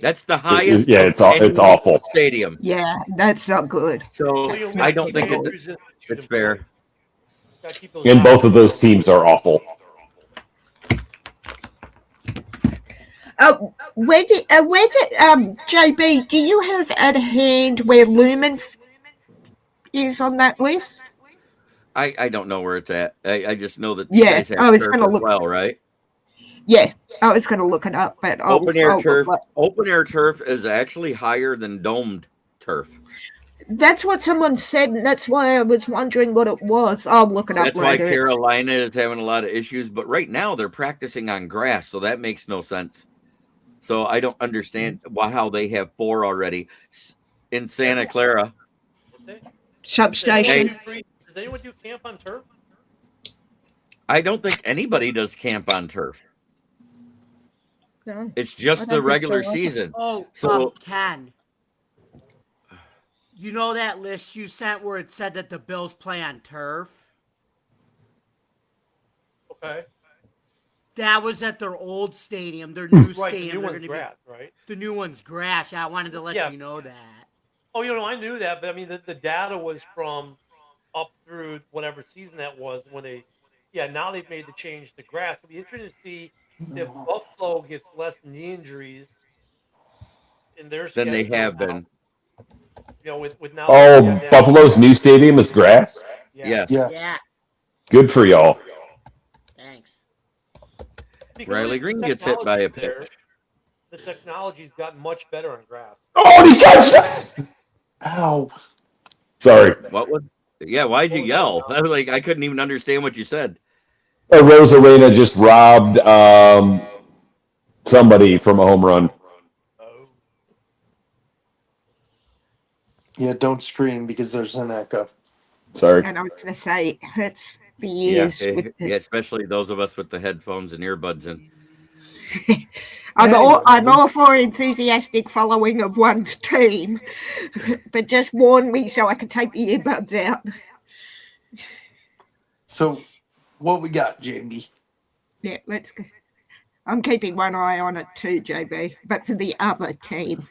That's the highest. Yeah, it's awful. Stadium. Yeah, that's not good. So I don't think it's fair. And both of those teams are awful. JB, do you have at hand where Lumen is on that list? I don't know where it's at. I just know that yeah. I was going to look well, right? Yeah, I was going to look it up, but open air turf is actually higher than domed turf. That's what someone said, and that's why I was wondering what it was. I'll look it up later. That's why Carolina is having a lot of issues, but right now they're practicing on grass, so that makes no sense. So I don't understand how they have 4 already in Santa Clara. Substation. Is Does anyone do camp on turf? I don't think anybody does camp on turf. No. It's just I the don't think regular so either. season. Oh, So- Ken. You know that list you sent where it said that the Bills play on turf? Okay. That was at their old stadium, their new Right, the stadium. new They're one's gonna grass, right? the new one's grass. I wanted to let Yeah. you know that. Oh, I knew that, but I mean, the data was from up through whatever season that was when they, now they've made the change to grass. It'll be interesting to see if Buffalo gets less knee injuries in their Than they schedule have now, been. with now. Oh, Buffalo's new stadium is grass. Yes. Yeah. Yeah, Good for y'all. thanks. Because Riley the Green gets hit by a technology's there. pitch. The technology's gotten much better on grass. Oh, he got shot. Ow. Sorry. What was? Yeah, why'd you yell? I was like, I couldn't even understand what you said. Rose Arena just robbed somebody from a home run. Oh, Yeah, don't scream because there's an echo. Sorry. And I was going to say, it hurts the Yeah, ears. with the, especially those of us with the headphones and earbuds in. I'm Anyway. all for enthusiastic following of one's team, but just warn me so I can take the earbuds out. So, what we got, JB? Yeah, let's go. I'm keeping one eye on it too, JB, but for the other team.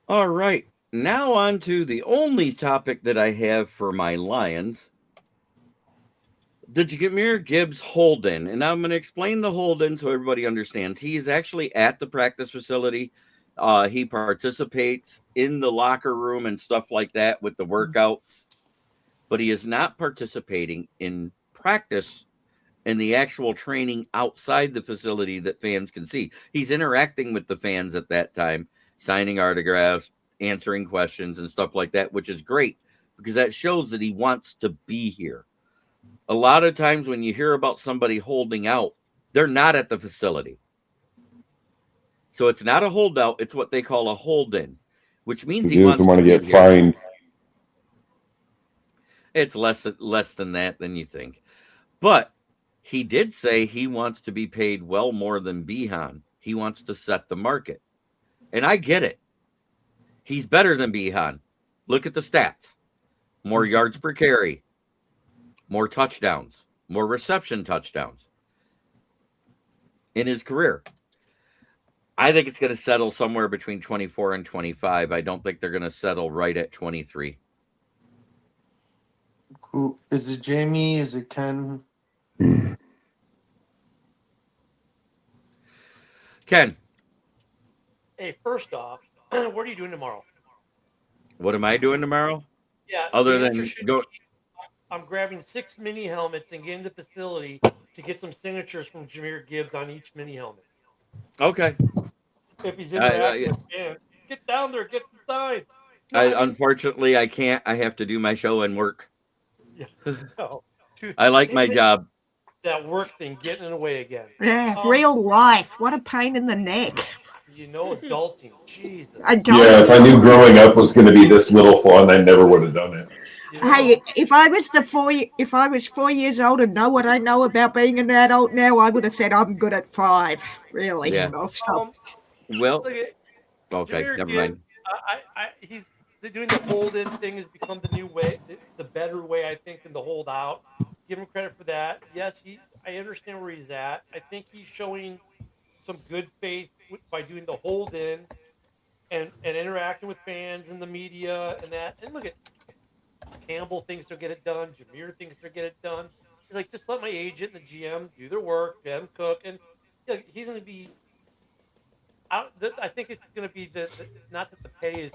All right. Now on to the only topic that I have for my Lions. The Jahmyr Gibbs hold-in. And I'm going to explain the hold-in so everybody understands. He is actually at the practice facility. He participates in the locker room and stuff like that with the workouts. But he is not participating in practice and the actual training outside the facility that fans can see. He's interacting with the fans at that time, signing autographs, answering questions and stuff like that, which is great because that shows that he wants to be here. A lot of times when you hear about somebody holding out, they're not at the facility. So it's not a holdout. It's what they call a hold-in, which means He he doesn't wants want to to be get here. fined. It's less than that than you think. But he did say he wants to be paid well more than Bijan. He wants to set the market. And I get it. He's better than Bijan. Look at the stats. More yards per carry. More touchdowns. More reception touchdowns in his career. I think it's going to settle somewhere between 24 and 25. I don't think they're going to settle right at 23. Who is it? Jamie? Is it Ken? Ken, hey, first off, what are you doing tomorrow? what am I doing tomorrow? Yeah, Other the answer than should go, be, I'm grabbing 6 mini helmets and getting to the facility to get some signatures from Jahmyr Gibbs on each mini helmet. okay. If he's interacting with fans, get down there, get some signs. No, I mean, Unfortunately, I can't. I have to do my show and work. no. Dude, I like my job. that work thing getting in the way again. Yeah, real life. What a pain in the neck. Adulting. Jesus. I don't. Yeah, if I knew growing up was going to be this little fun, I never would have done it. Hey, if I was 4 years old and know what I know about being an adult now, I would have said I'm good at 5. Really, Yeah. I'll stop. Well, Look at okay, Jahmyr never Gibbs, mind. he's doing the hold-in thing has become the new way, the better way, I think, than the hold-out. Give him credit for that. Yes, I understand where he's at. I think he's showing some good faith by doing the hold-in and interacting with fans and the media and that. And look at Campbell thinks he'll get it done. Jahmyr thinks he'll get it done. He's like, just let my agent and the GM do their work, let him cook, and he's going to be. I think it's going to be not that the pay is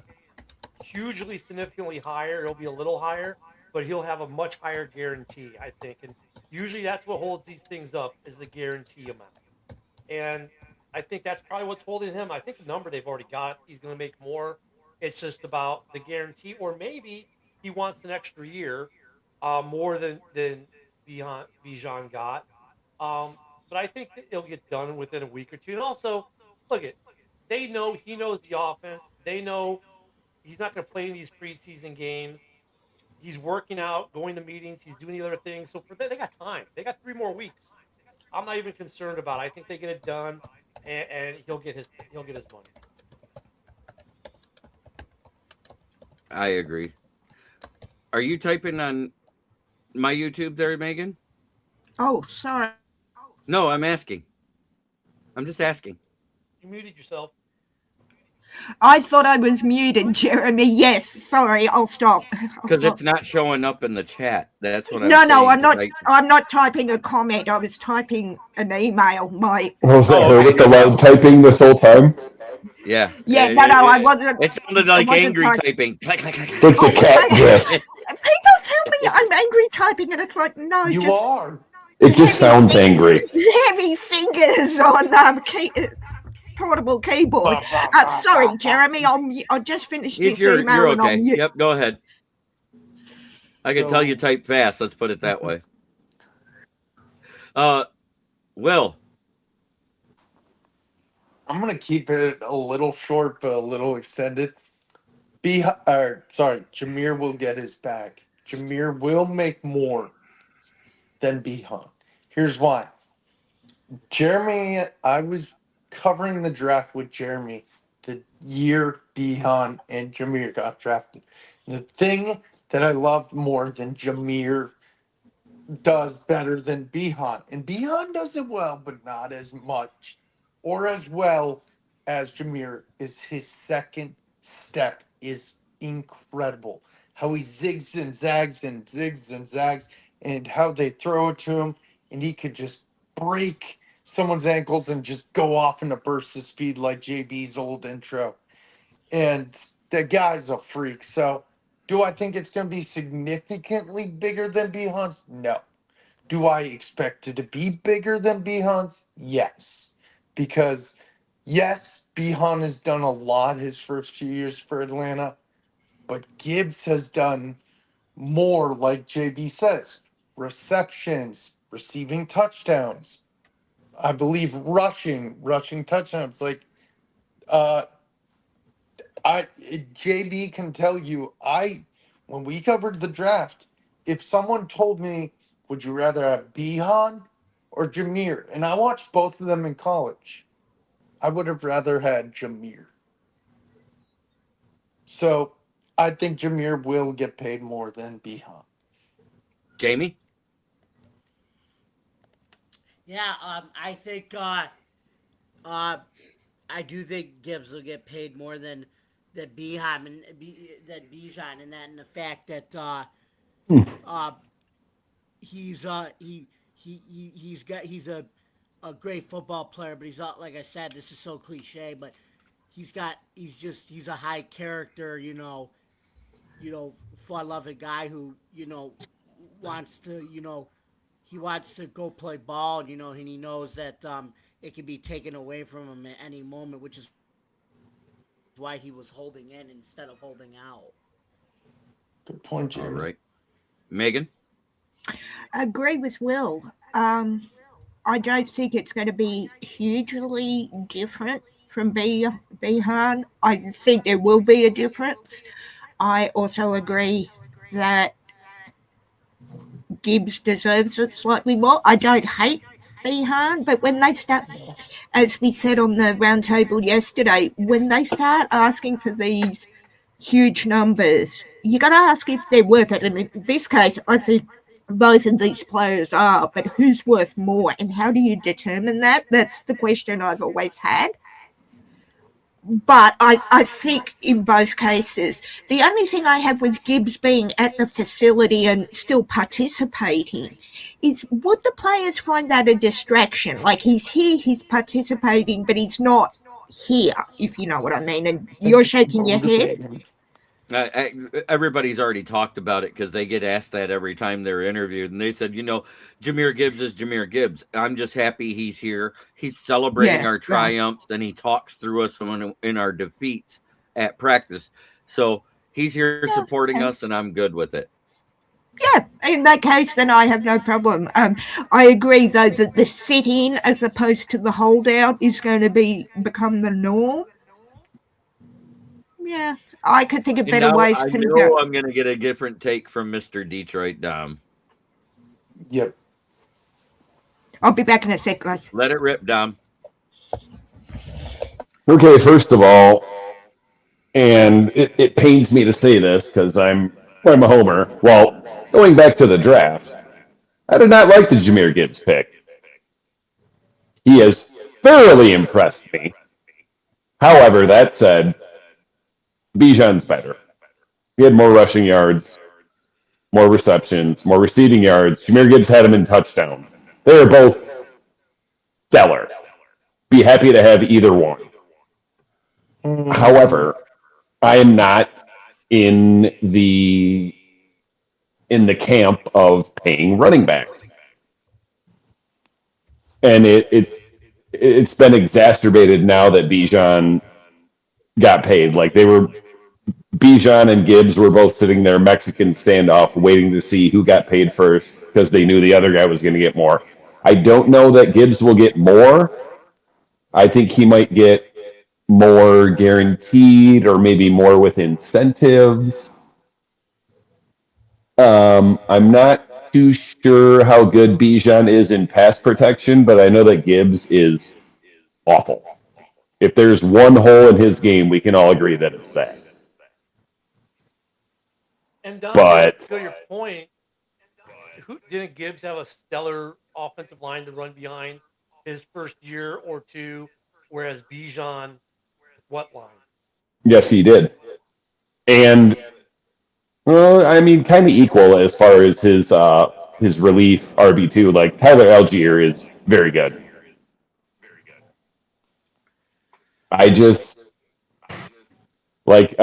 hugely significantly higher. It'll be a little higher, but he'll have a much higher guarantee, I think. And usually that's what holds these things up is the guarantee amount. And I think that's probably what's holding him. I think the number they've already got, he's going to make more. It's just about the guarantee, or maybe he wants an extra year, more than Bijan got. But I think that it'll get done within a week or two. And also, he knows the offense. They know he's not going to play in these preseason games. He's working out, going to meetings. He's doing the other things. So for that, they got time. They got 3 more weeks. I'm not even concerned about it. I think they get it done, and he'll get his money. I agree. Are you typing on my YouTube there, Megan? Oh, sorry. No, I'm asking. I'm just asking. You muted yourself. I thought I was muted, Jeremy. Yes, sorry. I'll stop. Because it's not showing up in the chat. That's what I'm No, saying. I'm not. I'm not typing a comment. I was typing an email. Was that her okay. with the loud typing this whole time? Yeah. Yeah, no, I wasn't. It sounded like wasn't angry typing. typing. Click, click, click, click. With the cat gif. People tell me I'm angry typing, and it's like, no, You just are. It just sounds angry. heavy fingers on portable keyboard. Sorry, Jeremy. I'll just finish this email You're and okay. I'll mute. Yep, go ahead. I can So- tell you type fast. Let's put it that way. Will. I'm gonna keep it a little short but a little extended. Jahmyr will get his bag. Jahmyr will make more than Bijan. Here's why. Jeremy, I was covering the draft with Jeremy the year Bijan and Jahmyr got drafted. The thing that I loved more than Jahmyr does better than Bijan, and Bijan does it well, but not as much or as well as Jahmyr, is his second step is incredible. How he zigs and zags and zigs and zags, and how they throw it to him, and he could just break someone's ankles and just go off in a burst of speed like JB's old intro. And the guy's a freak. So do I think it's going to be significantly bigger than Bijan's? No. Do I expect it to be bigger than Bijan's? Yes. Because, yes, Bijan has done a lot his first few years for Atlanta, but Gibbs has done more, like JB says, receptions, receiving touchdowns, I believe rushing touchdowns. Like, JB can tell you, when we covered the draft, if someone told me, would you rather have Bijan or Jahmyr? And I watched both of them in college. I would have rather had Jahmyr. So I think Jahmyr will get paid more than Bijan. Jamie? Yeah, I think I do think Gibbs will get paid more than Bijan and that, and the fact that he's a great football player, but he's not, like I said, this is so cliche, but he's a high character, fun-loving guy who wants to go play ball, and he knows that it can be taken away from him at any moment, which is why he was holding in instead of holding out. Good point, Jeremy. All right. Megan? I agree with Will. I don't think it's going to be hugely different from Bijan. I think there will be a difference. I also agree that Gibbs deserves it slightly more. I don't hate Bijan, but when they start, as we said on the roundtable yesterday, when they start asking for these huge numbers, you got to ask if they're worth it. And in this case, I think both of these players are, but who's worth more, and how do you determine that? That's the question I've always had. But I think in both cases, the only thing I have with Gibbs being at the facility and still participating is, would the players find that a distraction? Like, he's here, he's participating, but he's not here, if you know what I mean. And you're shaking your head. Everybody's already talked about it because they get asked that every time they're interviewed. And they said, Jahmyr Gibbs is Jahmyr Gibbs. I'm just happy he's here. He's celebrating our triumphs, and he talks through us in our defeats at practice. So he's here supporting us, and I'm good with it. Yeah, in that case, then I have no problem. I agree, though, that the sit-in as opposed to the holdout is going to become the norm. Yeah, I could think of And better now ways I to know go. I'm going to get a different take from Mr. Detroit Dom. Yep. I'll be back in a sec, guys. Let it rip, Dom. Okay, first of all, and it pains me to say this because I'm a homer. Well, going back to the draft, I did not like the Jahmyr Gibbs pick. He has thoroughly impressed me. However, that said, Bijan's better. He had more rushing yards, more receptions, more receiving yards. Jahmyr Gibbs had him in touchdowns. They are both stellar. Be happy to have either one. However, I am not in the camp of paying running backs. And it's been exacerbated now that Bijan got paid. Like Bijan and Gibbs were both sitting there Mexican standoff waiting to see who got paid first because they knew the other guy was going to get more. I don't know that Gibbs will get more. I think he might get more guaranteed or maybe more with incentives. I'm not too sure how good Bijan is in pass protection, but I know that Gibbs is awful. If there's one hole in his game, we can all agree that it's that. And Don, But- to go to your point, who didn't Gibbs have a stellar offensive line to run behind his first year or two, whereas Bijan, what line? Yes, he did. And well, I mean, kind of equal as far as his relief RB2. Like Tyler Algier is very good. I just like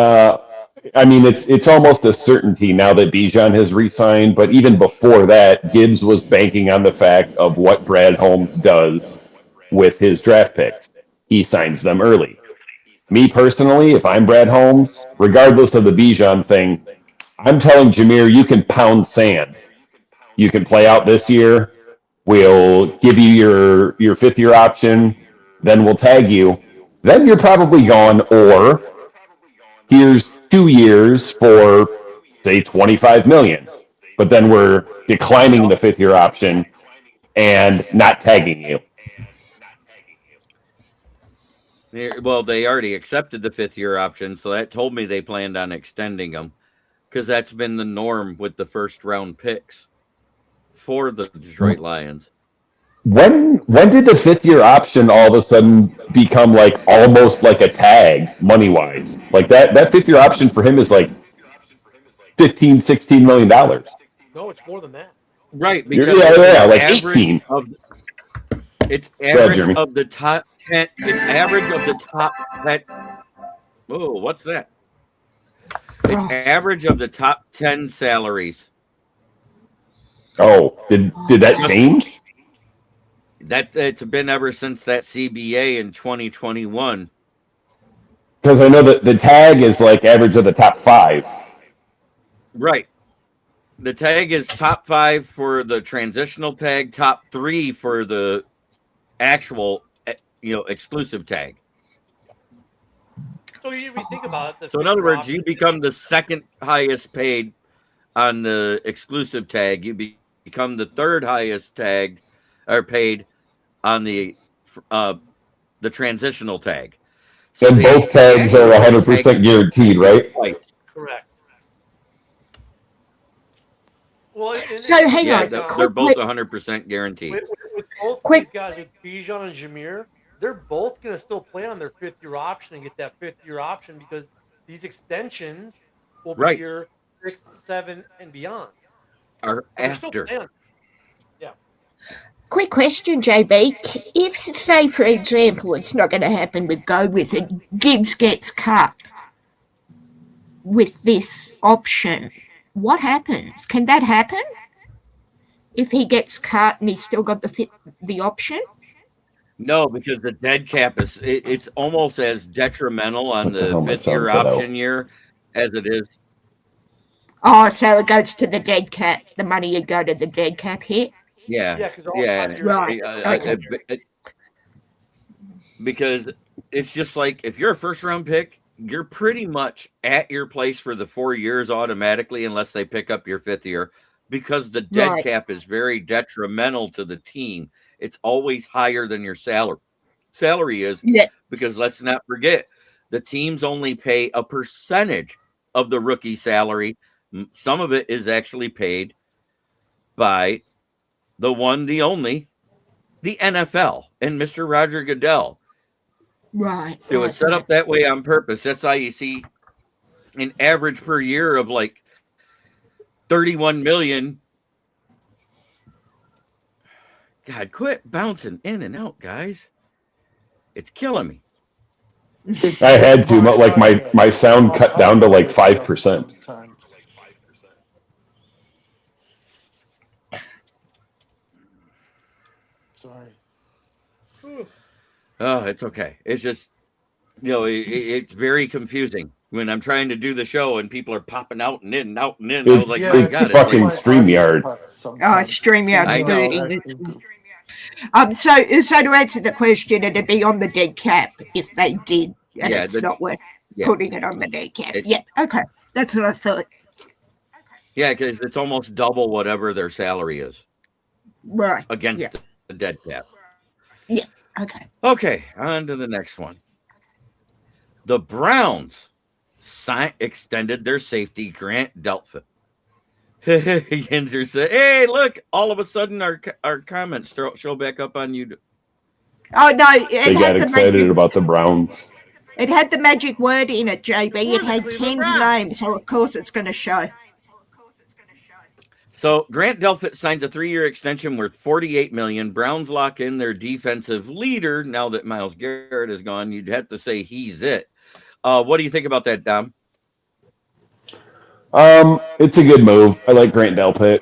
I mean, it's almost a certainty now that Bijan has re-signed. But even before that, Gibbs was banking on the fact of what Brad Holmes does with his draft picks. He signs them early. Me personally, if I'm Brad Holmes, regardless of the Bijan thing, I'm telling Jahmyr, you can pound sand. You can play out this year. We'll give you your fifth-year option. Then we'll tag you. Then you're probably gone. Or here's 2 years for, say, $25 million. But then we're declining the fifth-year option and not tagging you. Well, they already accepted the fifth-year option, so that told me they planned on extending them because that's been the norm with the first-round picks for the Detroit Lions. When did the fifth-year option all of a sudden become like almost like a tag money-wise? Like that fifth-year option for him is like $15-16 million. No, it's more than that. Right, because like 18. It's average Jeremy. of the top 10. It's average of the top 10. Oh, what's that? It's average of the top 10 salaries. Oh, did that change? It's been ever since that CBA in 2021. Because I know that the tag is like average of the top 5. Right. The tag is top 5 for the transitional tag, top 3 for the actual, exclusive tag. So you think about it. So in other words, you become the second highest paid on the exclusive tag. You become the third highest tagged or paid on the transitional tag. So And both tags are 100% guaranteed, right? Correct. Well, So hang on. They're both 100% guaranteed. With both these guys, with Bijan and Jahmyr, they're both going to still play on their fifth-year option and get that fifth-year option because these extensions will be your 6, 7, and beyond. Or after. Yeah. Quick question, JB. If, say, for example, it's not going to happen, but go with it, Gibbs gets cut with this option, what happens? Can that happen? If he gets cut and he's still got the option? No, because the dead cap it's almost as detrimental on the fifth-year option year as it is. Oh, so it goes to the dead cap. The money would go to the dead cap hit? Yeah. Right. Because it's just like if you're a first-round pick you're pretty much at your place for the 4 years automatically, unless they pick up your 5th year, because the dead Right. cap is very detrimental to the team. It's always higher than your salary. Salary is Yeah. because let's not forget, the teams only pay a percentage of the rookie salary. Some of it is actually paid by the one, the only, the NFL and Mr. Roger Goodell. Right. It was set up that way on purpose. That's how you see an average per year of like 31 million. God, quit bouncing in and out, guys. It's killing me. I had to, but like my sound cut down to like 5%. Sometimes. Sorry. Oh, it's okay. It's just, it's very confusing when I'm trying to do the show and people are popping out and in and out and in. I was like, Yeah, my it's God, it's fucking like, StreamYard. StreamYard's I know. booting. So to answer the question, it'd be on the dead cap if they did, and Yeah, it's not worth yeah. putting it on the dead cap. It's- Yeah, okay. That's what I thought. Yeah, because it's almost double whatever their salary is Right. against Yeah. the dead cap. Okay. Okay, on to the next one. The Browns extended their safety, Grant Delpit. Yinzer said, hey, look, all of a sudden our comments show back up on you. Oh, no. They got excited about the Browns. It had the magic word in it, JB. We're It the had Cleveland Ken's Browns. name, so of course it's going to show. So Grant Delpit signs a 3-year extension worth $48 million. Browns lock in their defensive leader. Now that Myles Garrett is gone, you'd have to say he's it. What do you think about that, Dom? It's a good move. I like Grant Delpit.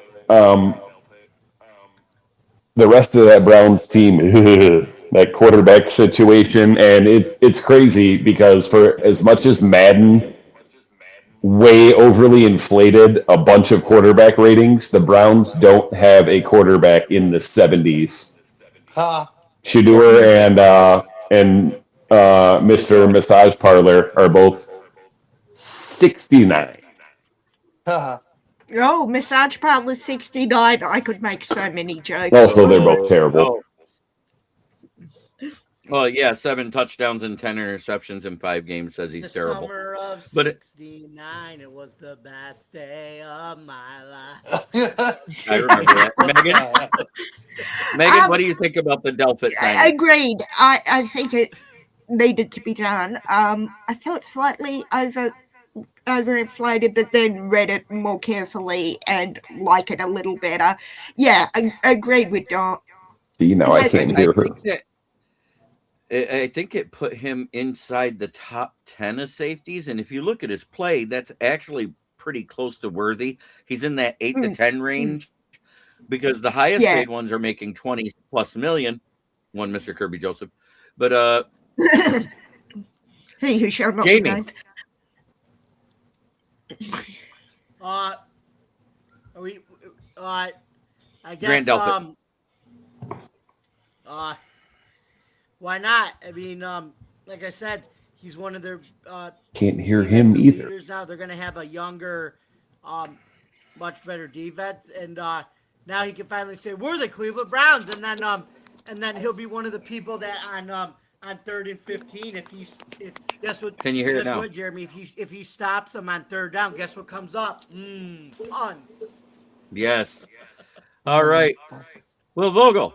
The rest of that Browns team, that quarterback situation, and it's crazy because for as much as Madden way overly inflated a bunch of quarterback ratings, the Browns don't have a quarterback in the 70s. Ha. Shador and Mr. Massage Parlor are both 69. Ha. Oh, Massage Parlor 69. I could make so many jokes. Also, they're both terrible. Well, yeah, 7 touchdowns and 10 interceptions in 5 games, says he's The terrible. summer of But 69, it was the best day of my life. I remember that. Megan, what do you think about the Delpit signing? Agreed. I think it needed to be done. I thought slightly overinflated, but then read it more carefully and like it a little better. Yeah, agreed with Don. See, now I can't hear her. I think it put him inside the top 10 of safeties. And if you look at his play, that's actually pretty close to worthy. He's in that 8 to 10 range because the highest paid ones are making 20 plus million. One, Mr. Kirby Joseph. But He who shall not Jamie. be named. I Grant guess Delpit. why not? I mean, like I said, he's one of their Can't hear him defensive either. leaders now. They're going to have a younger, much better defense, and now he can finally say we're the Cleveland Browns, and then he'll be one of the people that on 3rd and 15 if guess what? Can you hear it guess now? what, Jeremy? If he stops them on 3rd down, guess what comes up? Punts. yes. All right. Will Vogel.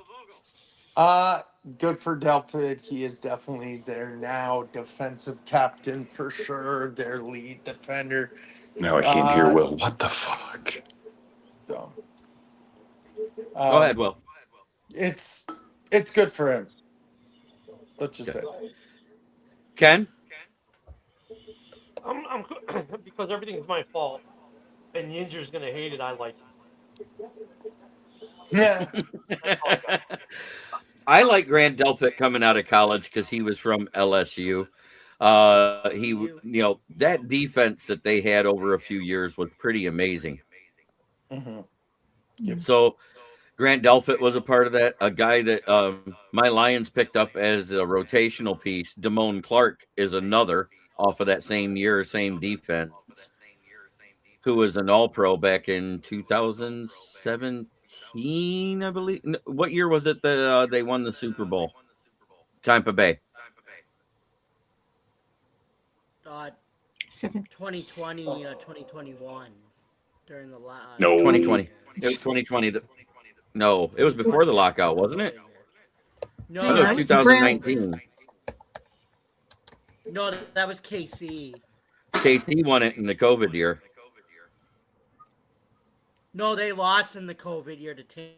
Good for Delpit. He is definitely their now defensive captain for sure. Their lead defender. Now I can't hear Will. What the fuck? So, Go ahead, Will. It's good for him. Let's just say. Ken? I'm because everything is my fault, and Yinzer's gonna hate it. I like Yeah. it. I like Grant Delpit coming out of college because he was from LSU. That defense that they had over a few years was pretty amazing. Mm-hmm. So Grant Delpit was a part of that. A guy that my Lions picked up as a rotational piece. Damone Clark is another. off of that same year, same defense, who was an All-Pro back in 2017, I believe. What year was it that they won the Super Bowl? Tampa Bay. 2020, 2021 during the No. 2020. It was 2020. No, it was before the lockout, wasn't it? No, I think it was that was 2019. No, that was KC. KC won it in the COVID year. No, they lost in the COVID year to Tampa.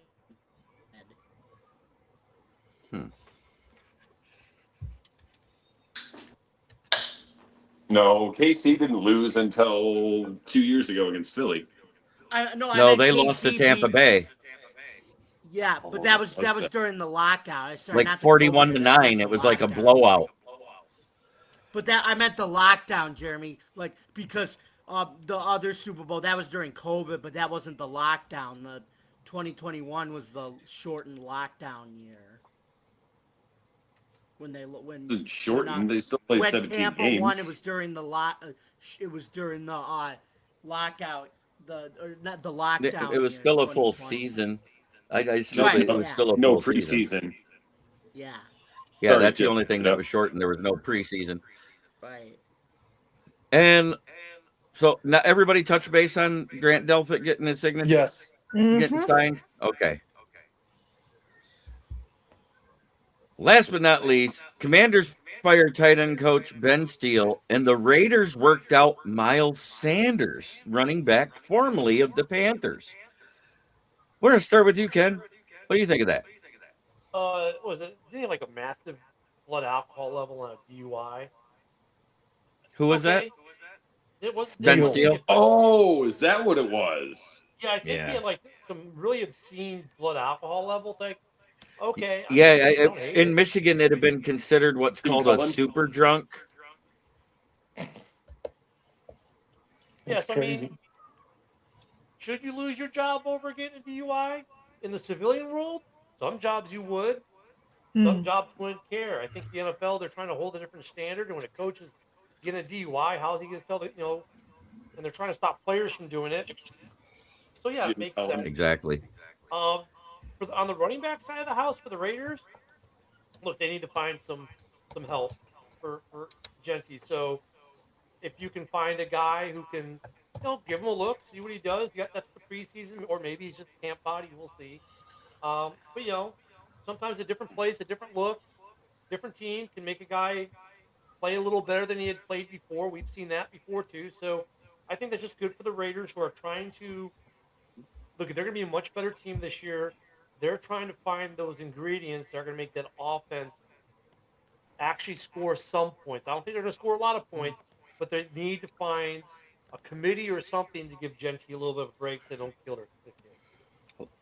No, KC didn't lose until 2 years ago against Philly. No, they lost to Tampa Bay. Yeah, but that was during the lockout. Like 41-9. It was like a blowout. But I meant the lockdown, Jeremy. Like, because the other Super Bowl, that was during COVID, but that wasn't the lockdown. The 2021 was the shortened lockdown year. When they shortened, they still played 17 Tampa games. won, it was during the lockout. Not the lockdown. It was still a full season. I just know that it was still a no full season. preseason. Yeah. Yeah, Sorry, that's the just- only thing that was shortened. There was no preseason. Right. And so now everybody touch base on Grant Delpit getting his signature? Yes. Getting signed? Okay. Last but not least, Commanders fired tight end coach Ben Steele, and the Raiders worked out Miles Sanders, running back formerly of the Panthers. We're going to start with you, Ken. What do you think of that? Was it? Did he have like a massive blood alcohol level on a DUI? Who was that? It was Ben Steele? Oh, is that what it was? Yeah, I think he had like some really obscene blood alcohol levels. Like, okay. In Michigan, it had been considered what's called a super drunk. It's crazy. I mean, should you lose your job over getting a DUI in the civilian world? Some jobs you would. Some jobs wouldn't care. I think the NFL, they're trying to hold a different standard. And when a coach is getting a DUI, how is he going to tell that, and they're trying to stop players from doing it. So, yeah, it makes sense. Exactly. On the running back side of the house for the Raiders, look, they need to find some help for Genty. So if you can find a guy who can, give him a look, see what he does. That's the preseason, or maybe he's just a camp body. We'll see. But sometimes a different place, a different look, different team can make a guy play a little better than he had played before. We've seen that before too. So I think that's just good for the Raiders, who are trying to look. They're going to be a much better team this year. They're trying to find those ingredients that are going to make that offense actually score some points. I don't think they're going to score a lot of points, but they need to find a committee or something to give Genty a little bit of a break so they don't kill their kid.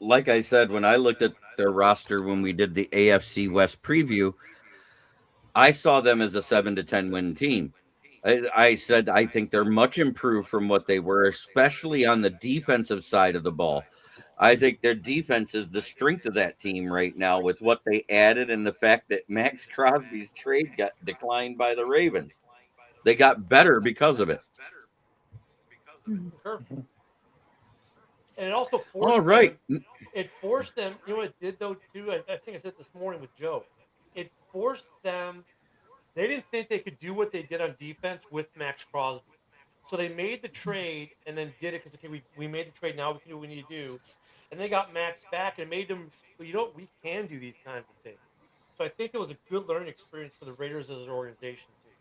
Like I said, when I looked at their roster when we did the AFC West preview, I saw them as a 7 to 10 win team. I said I think they're much improved from what they were, especially on the defensive side of the ball. I think their defense is the strength of that team right now with what they added and the fact that Max Crosby's trade got declined by the Ravens. They got better because of it. Sure. And it also forced them. It forced them. You know what it did though too? I think I said this morning with Joe. It forced them. They didn't think they could do what they did on defense with Max Crosby. So they made the trade and then did it because, okay, we made the trade. Now we can do what we need to do. And they got Max back and made them, well, we can do these kinds of things. So I think it was a good learning experience for the Raiders as an organization too.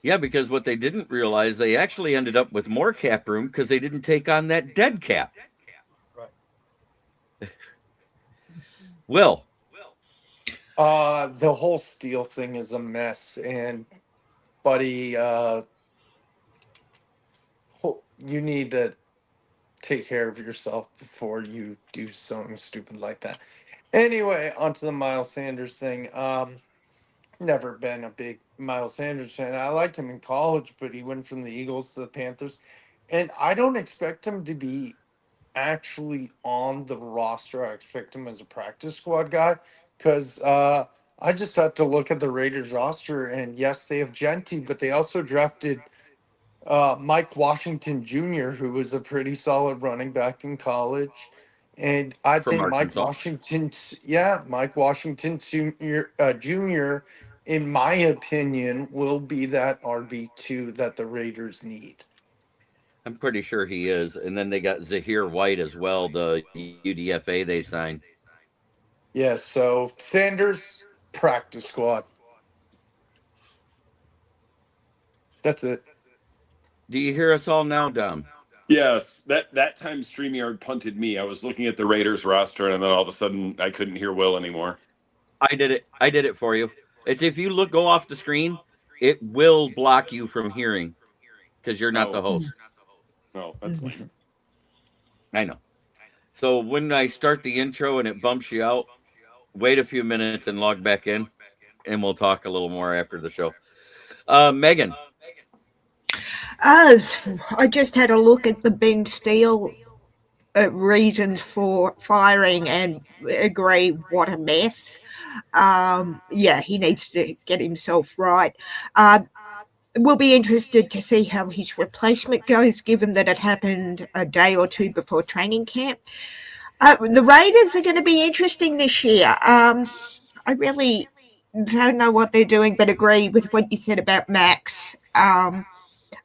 Yeah, because what they didn't realize, they actually ended up with more cap room because they didn't take on that dead cap. Right. Will. The whole Steele thing is a mess, and buddy, you need to take care of yourself before you do something stupid like that. Anyway, onto the Miles Sanders thing. Never been a big Miles Sanders fan. I liked him in college, but he went from the Eagles to the Panthers, and I don't expect him to be actually on the roster. I expect him as a practice squad guy because I just have to look at the Raiders roster, and yes, they have Genty, but they also drafted Mike Washington Jr., who was a pretty solid running back in college. And I From think Arkansas. Mike Washington Jr., in my opinion, will be that RB2 that the Raiders need. I'm pretty sure he is. And then they got Zahir White as well, the UDFA they signed. Yeah, so Sanders, practice squad. That's it. Do you hear us all now, Dom? Yes, that time StreamYard punted me. I was looking at the Raiders roster, and then all of a sudden I couldn't hear Will anymore. I did it for you. It's if you go off the screen, it will block you from hearing because you're not the host. No, that's lame. I know. So when I start the intro and it bumps you out, wait a few minutes and log back in, and we'll talk a little more after the show. Megan. I just had a look at the Ben Steele reasons for firing and agree what a mess. Yeah, he needs to get himself right. We'll be interested to see how his replacement goes, given that it happened a day or two before training camp. The Raiders are going to be interesting this year. I really don't know what they're doing, but agree with what you said about Max.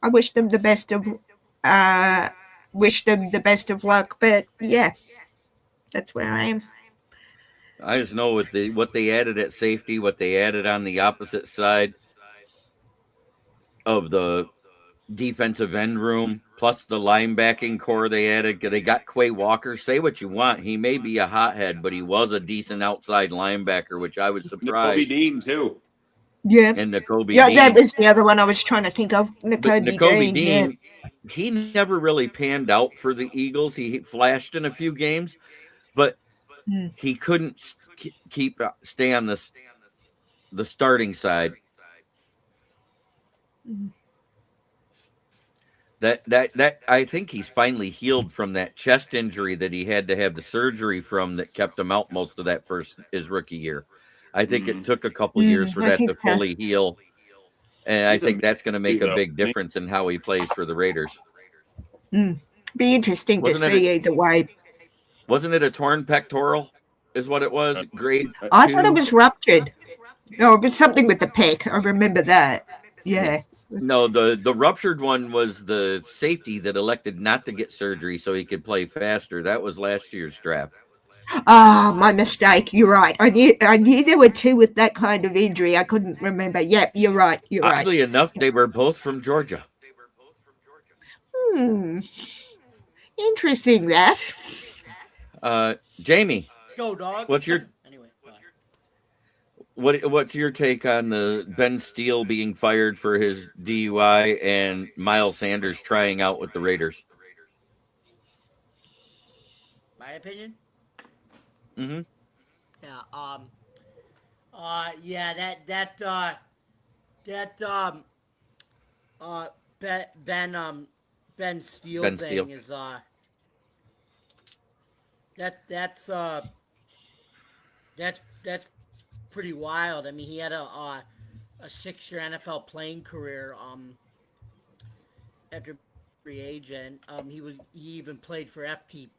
I wish them the best of luck, but yeah, that's where I am. I just know what they added at safety, what they added on the opposite side of the defensive end room, plus the linebacking core they added. They got Quay Walker. Say what you want, he may be a hothead, but he was a decent outside linebacker, which I was surprised. Nakobe Dean too. Yeah, And Nakobe yeah, Dean. that was the other one I was trying to think of. Nakobe Dean, yeah. he never really panned out for the Eagles. He flashed in a few games, but he couldn't stay on the starting side. That I think he's finally healed from that chest injury that he had to have the surgery from that kept him out most of his rookie year. I think it took a couple years for that to fully heal. And I think that's going to make a big difference in how he plays for the Raiders. Be interesting to see either way. Wasn't it a torn pectoral is what it was? Grade I 2? thought it was ruptured. No, it was something with the pec. I remember that. Yeah. No, the ruptured one was the safety that elected not to get surgery so he could play faster. That was last year's draft. Ah, my mistake. You're right. I knew there were two with that kind of injury. I couldn't remember. Yep, you're right. Oddly enough, they were both from Georgia. Interesting that. Jamie. Go, dog. What's your What's your take on the Ben Steele being fired for his DUI and Miles Sanders trying out with the Raiders? My opinion? Mm-hmm. Yeah. Ben Steele Ben thing Steele. is that's pretty wild. I mean, he had a 6-year NFL playing career after free agent. He even played for FTP,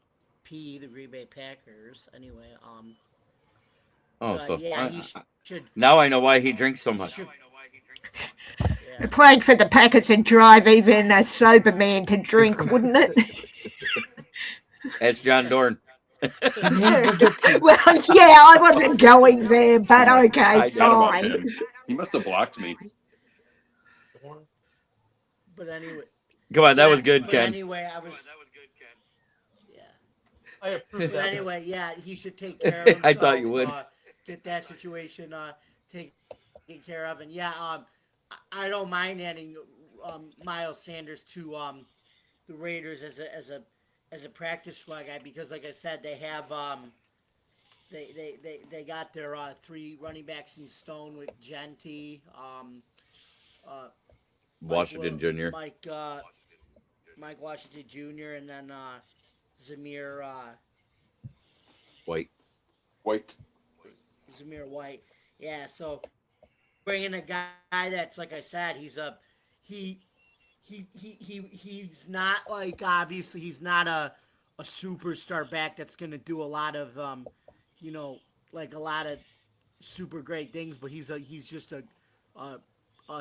the Green Bay Packers. Anyway, he should. Now I know why he drinks so much. Playing for the Packers and drive even a sober man to drink, wouldn't it? That's John Dorn. Well, yeah, I wasn't going there, but okay, fine. He must have blocked me. But anyway. Come on, that was good, Ken. Anyway, I approve that. Anyway, yeah, he should take care of himself. I thought you would. Get that situation taken care of. And yeah, I don't mind adding Miles Sanders to the Raiders as a practice squad guy because, like I said, they have they got their 3 running backs in stone with Genty, Washington Jr. Mike Washington Jr. and then Jahmyr White. Jahmyr White. Yeah, so bringing a guy that's like I said, he's he's not like obviously he's not a superstar back that's gonna do a lot of like a lot of super great things, but he's just a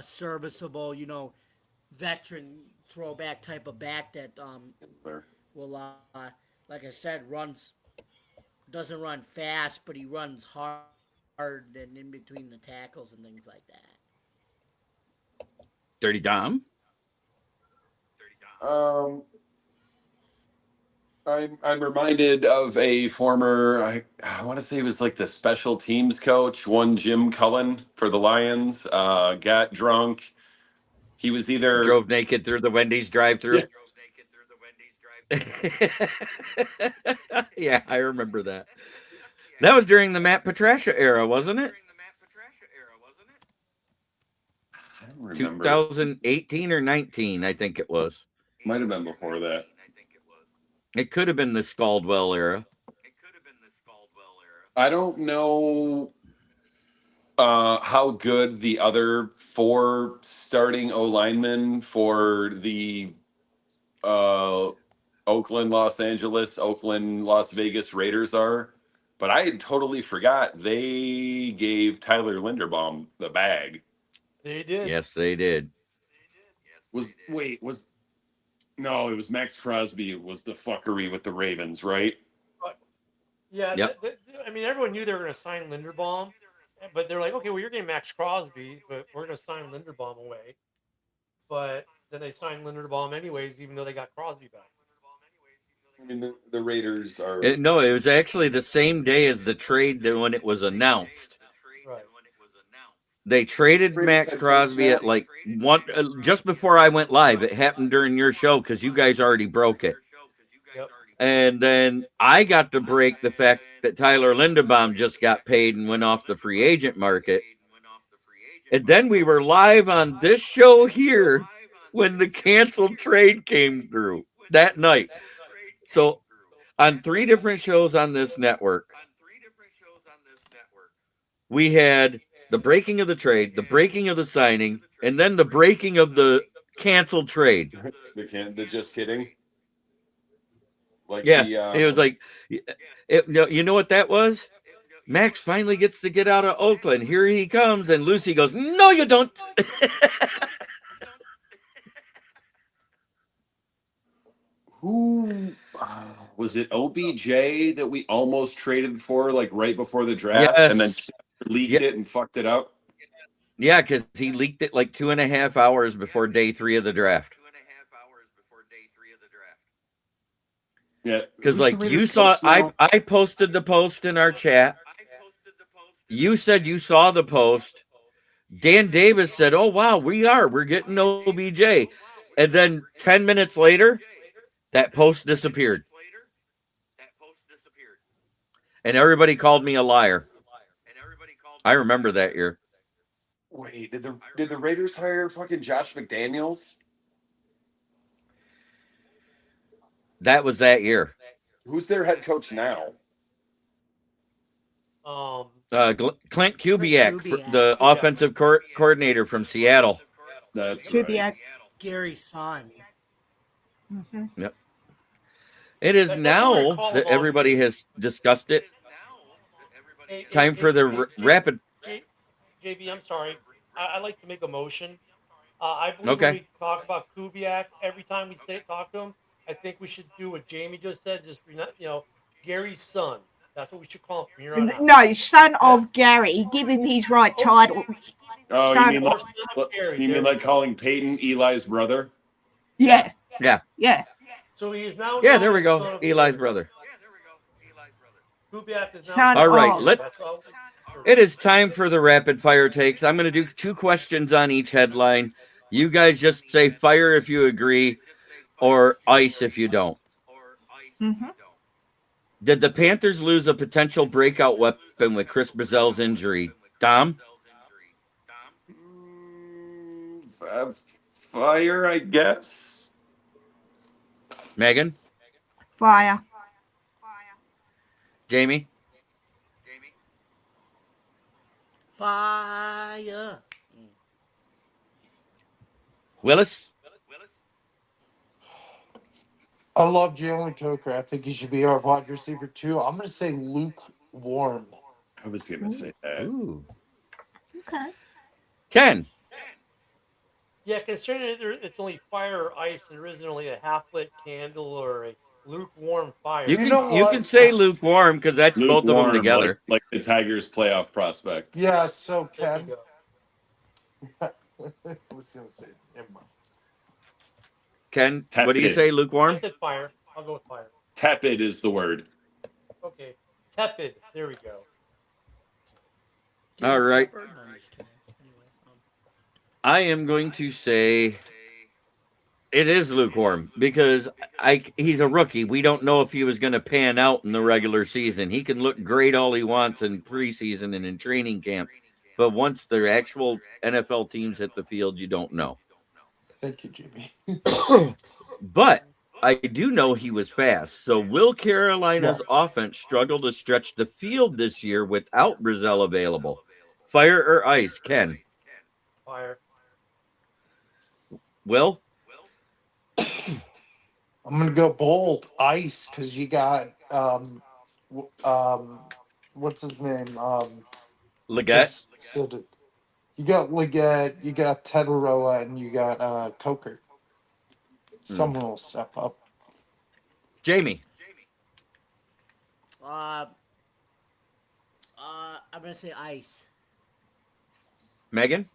serviceable veteran throwback type of back that will like I said doesn't run fast, but he runs hard and in between the tackles and things like that. Dirty Dom. I'm reminded of a former, I want to say it was like the special teams coach, one Jim Cullen for the Lions, got drunk. He was either Drove naked through the Wendy's drive-thru. Yeah, I remember that. That was during the Matt Patricia era, wasn't it? I don't remember. 2018 or 19, I think it was. Might have been before that. It could have been the Scaldwell era. I don't know how good the other 4 starting O linemen for the Oakland, Los Angeles, Oakland, Las Vegas Raiders are, but I had totally forgot they gave Tyler Linderbaum the bag. They did. Yes, they did. No, it was Max Crosby was the fuckery with the Ravens, right? Yeah, Yep. I mean, everyone knew they were going to sign Linderbaum, but they're like, okay, well, you're getting Max Crosby, but we're going to sign Linderbaum away. But then they signed Linderbaum anyways, even though they got Crosby back. I mean, the Raiders are. No, it was actually the same day as the trade when it was announced. Right. They traded Max Crosby at like one just before I went live. It happened during your show because you guys already broke it. Yep. And then I got to break the fact that Tyler Linderbaum just got paid and went off the free agent market. And then we were live on this show here when the canceled trade came through that night. So on 3 different shows on this network, we had the breaking of the trade, the breaking of the signing, and then the breaking of the canceled trade. The just kidding. Like Yeah, it was like, you know what that was? Max finally gets to get out of Oakland. Here he comes, and Lucy goes, "No, you don't." Who was it? OBJ that we almost traded for, like right before the draft, Yes. and then leaked it and fucked it up. Yeah, because he leaked it like 2.5 hours before day 3 of the draft. Yeah, Because like you saw, I posted the post in our chat. You said you saw the post. Dan Davis said, "Oh wow, we're getting OBJ," and then 10 minutes later, that post disappeared, and everybody called me a liar. I remember that year. Wait, did the Raiders hire fucking Josh McDaniels? That was that year. Who's their head coach now? Clint Kubiak, the offensive coordinator from Seattle. That's Kubiak. right. Gary's son. Mm-hmm. Yep. It is now that everybody has discussed it. Time for the rapid. JB, I'm sorry. I like to make a motion. I believe when we talk about Kubiak, every time we talk to him, I think we should do what Jamie just said. Just Gary's son. That's what we should call him from here on out. No, son of Gary. Give him his right title. Oh, Son you mean like calling Peyton Eli's brother? Yeah. Yeah. So he is now. Yeah, there we go. Eli's brother. Kubiak is now. Son All right, of. it is time for the rapid fire takes. I'm going to do 2 questions on each headline. You guys just say fire if you agree, or ice if you don't. Mm-hmm. Did the Panthers lose a potential breakout weapon with Chris Brazzell's injury? Dom? Fire, I guess. Megan? Fire. Jamie? Fire. Willis? I love Jalen Coker. I think he should be our wide receiver too. I'm going to say lukewarm. I was going to say that. Ooh. Okay. Ken? Yeah, considering it's only fire or ice, and there isn't only a half-lit candle or a lukewarm fire. You know can what? say lukewarm because that's both of them Lukewarm, together. like the Tigers' playoff prospects. Yeah, so There Ken. we go. I was going to say, never mind. Ken, what do you Tepid. say, I lukewarm? said fire. I'll go with fire. Tepid is the word. Okay. Tepid. There we go. All right. No, I'm just kidding. Anyway, I am going to say it is lukewarm because he's a rookie. We don't know if he was going to pan out in the regular season. He can look great all he wants in preseason and in training camp, but once the actual NFL teams hit the field, you don't know. Thank you, Jimmy. But I do know he was fast. So will Carolina's Yes. offense struggle to stretch the field this year without Brazzell available? Fire or ice, Ken? Fire. Will? I'm going to go bold. Ice, because you got, what's his name? Leggett? You got Leggett, you got Tetaroa, and you got Coker. Someone will step up. Jamie? I'm gonna say ice. Megan?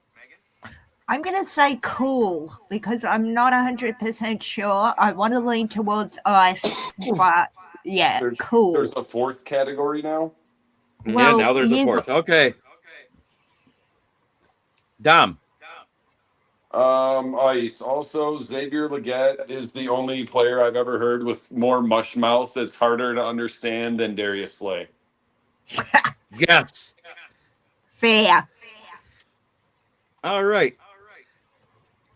I'm going to say cool because I'm not 100% sure. I want to lean towards ice, but yeah, cool. There's a fourth category now. Well, yeah, now there's a you- fourth. Okay. Dom? Ice. Also, Xavier Leggett is the only player I've ever heard with more mush mouth that's harder to understand than Darius Slay. Yes. Fair. All right.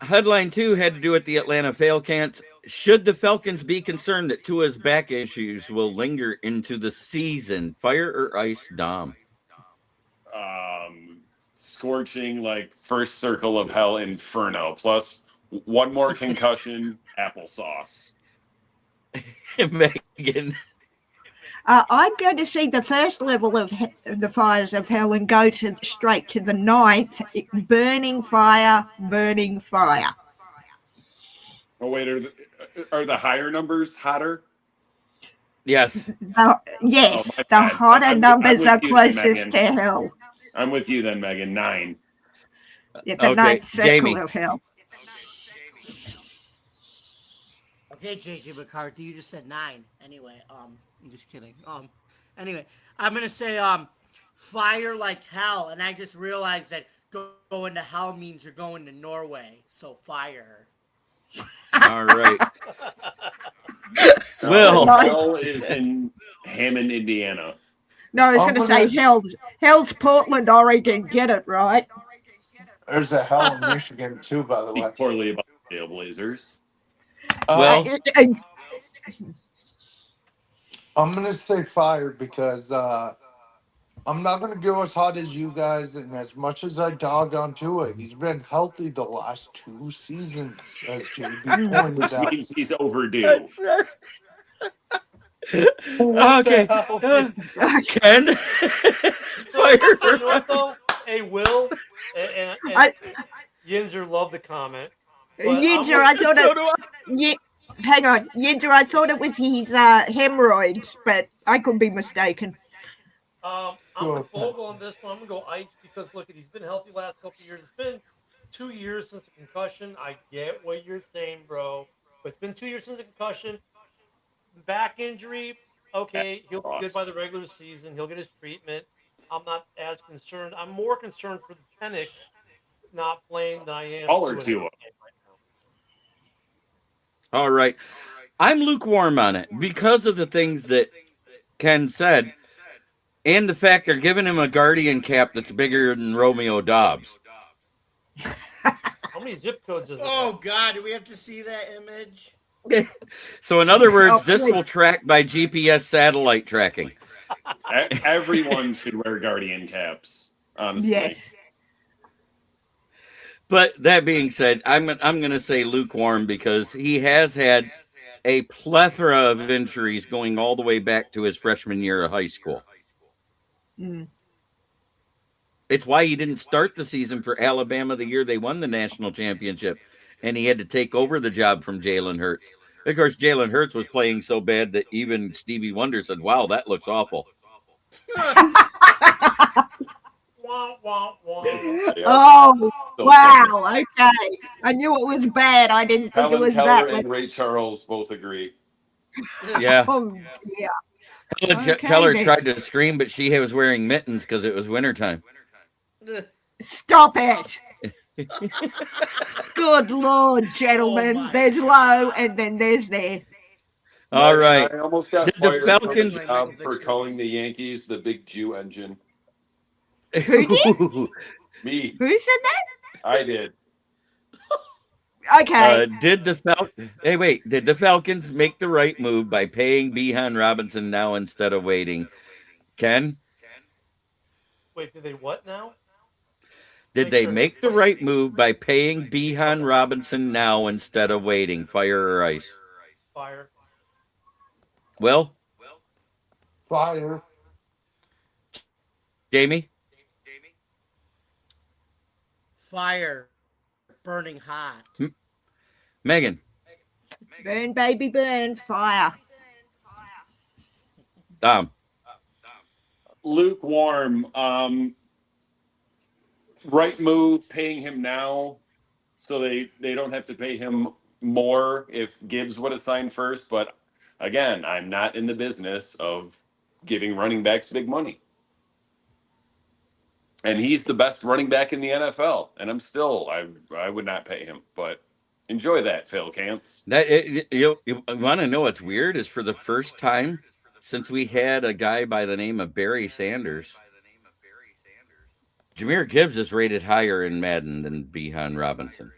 Headline 2 had to do with the Atlanta Falcons. Should the Falcons be concerned that Tua's back issues will linger into the season? Fire or ice, Dom? Scorching, like, first circle of hell inferno. Plus, one more concussion, applesauce. Megan? I'm going to see the first level of the fires of hell and go straight to the 9th. Burning fire, burning fire. Oh, wait, are the higher numbers hotter? Yes. Yes, my the bad. hotter I'm numbers with are you, closest to Megan. hell. I'm with you then, Megan. 9. Yeah, the Okay, 9th circle Jamie. of hell. Okay, JJ McCarthy, you just said 9. Anyway, I'm just kidding. Anyway, I'm gonna say fire like hell, and I just realized that going to hell means you're going to Norway, so fire. All right. Will? Hell is in Hammond, Indiana. No, I was I'm going to say hell's Portland, Oregon. Get it right. There's a hell in Michigan too, by the way. Speak poorly about the Trailblazers. Well, I'm gonna say fire because I'm not gonna go as hot as you guys, and as much as I dog on Tua, he's been healthy the last 2 seasons, as JB pointed Which out. means he's overdue. What Okay. the hell? Ken? You know what, though? Hey, Will and Yinzer love the comment. but I'm Yinzer, with- I thought So it. do I. Hang on, Yinzer, I thought it was his hemorrhoids, but I could be mistaken. I'm Go with ahead. Vogel on this one. I'm gonna go ice because look, he's been healthy the last couple of years. It's been 2 years since a concussion. I get what you're saying, bro, but it's been 2 years since a concussion. Back injury, okay, he'll be good by the regular season. He'll get his treatment. I'm not as concerned. I'm more concerned for the Penix not playing than I am. All or Tua Tua. right now. All right. I'm lukewarm on it because of the things that Ken said and the fact they're giving him a guardian cap that's bigger than Romeo Dobbs. How many zip codes does it Oh have? God, do we have to see that image? So, in other words, Oh, this wait. will track by GPS satellite tracking. Everyone should wear Guardian caps. honestly. Yes. But that being said, I'm going to say lukewarm because he has had a plethora of injuries going all the way back to his freshman year of high school. Mm. It's why he didn't start the season for Alabama the year they won the national championship, and he had to take over the job from Jalen Hurts. Of course, Jalen Hurts was playing so bad that even Stevie Wonder said, "Wow, that looks awful." Wah, wah, wah. Yep. Oh, So wow. Okay. I knew it was bad. I didn't think it Helen was Keller that. and Ray Charles both agree. Yeah. Oh, yeah. Helen Okay, Keller then. tried to scream, but she was wearing mittens because it was wintertime. Stop it. Good Lord, gentlemen. Oh my there's low and then there's there. All right. I almost got Did the fired Falcons- from the job for calling the Yankees the big Jew engine. Who did? Me, Who said that? I did. Okay. Did the Falcons make the right move by paying Bijan Robinson now instead of waiting? Ken, Wait, did they what now? did Make they sure- make the right move by paying Bijan Robinson now instead of waiting? Fire or ice? Fire. Well, Fire. Jamie? Fire. Burning hot. Megan? Burn, baby, burn. Fire. Lukewarm. Right move, paying him now so they don't have to pay him more if Gibbs would have signed first. But again, I'm not in the business of giving running backs big money. And he's the best running back in the NFL. And I would not pay him. But enjoy that, Phil Kantz. You want to know what's weird is for the first time since we had a guy by the name of Barry Sanders, Jahmyr Gibbs is rated higher in Madden than Bijan Robinson.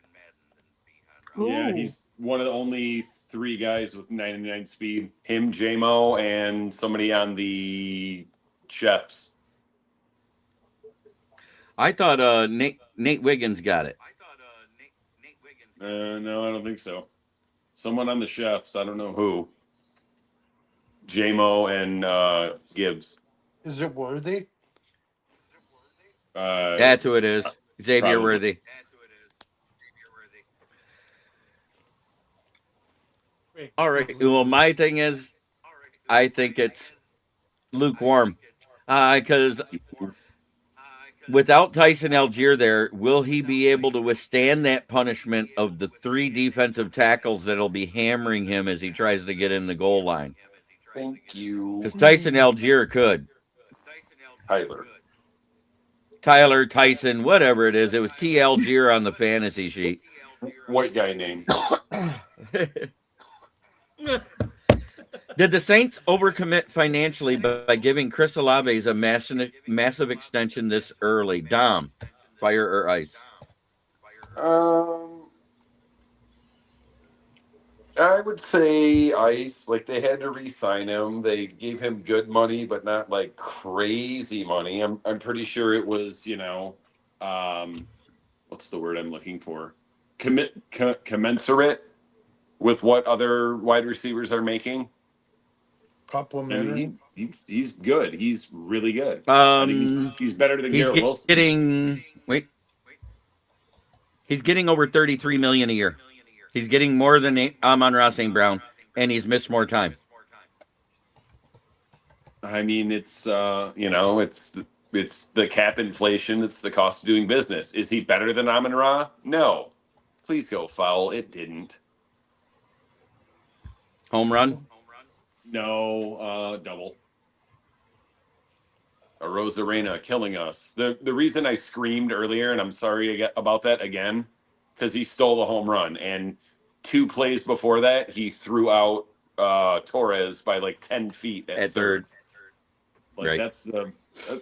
Yeah, Ooh. he's one of the only 3 guys with 99 speed. Him, J-Mo, and somebody on the Chefs. I thought Nate Wiggins got it. No, I don't think so. Someone on the Chefs. I don't know who. J-Mo and Gibbs. Is it worthy? That's who it is. Xavier Probably. Worthy. All right. Well, my thing is, I think it's lukewarm because without Tyson Algier there, will he be able to withstand that punishment of the 3 defensive tackles that'll be hammering him as he tries to get in the goal line? Thank you, Because Tyson Algier could. Tyler, Tyson, whatever it is. It was T. Algier on the fantasy sheet. White guy name. Did the Saints overcommit financially by giving Chris Olave a massive extension this early? Dom, fire or ice? I would say ice. Like they had to re-sign him. They gave him good money, but not like crazy money. I'm pretty sure it was, what's the word I'm looking for? Commensurate with what other wide receivers are making. Complimentary. And he's good. He's really good. I think he's better than Garrett Wilson. He's getting over $33 million a year. He's getting more than Amon-Ra St. Brown, and he's missed more time. I mean, it's it's the cap inflation. It's the cost of doing business. Is he better than Amon-Ra? No. Please go foul. It didn't. Home run? No, double. A Rosarena killing us. The reason I screamed earlier, and I'm sorry about that again, because he stole the home run. And 2 plays before that, he threw out Torres by like 10 feet at third. Like Right.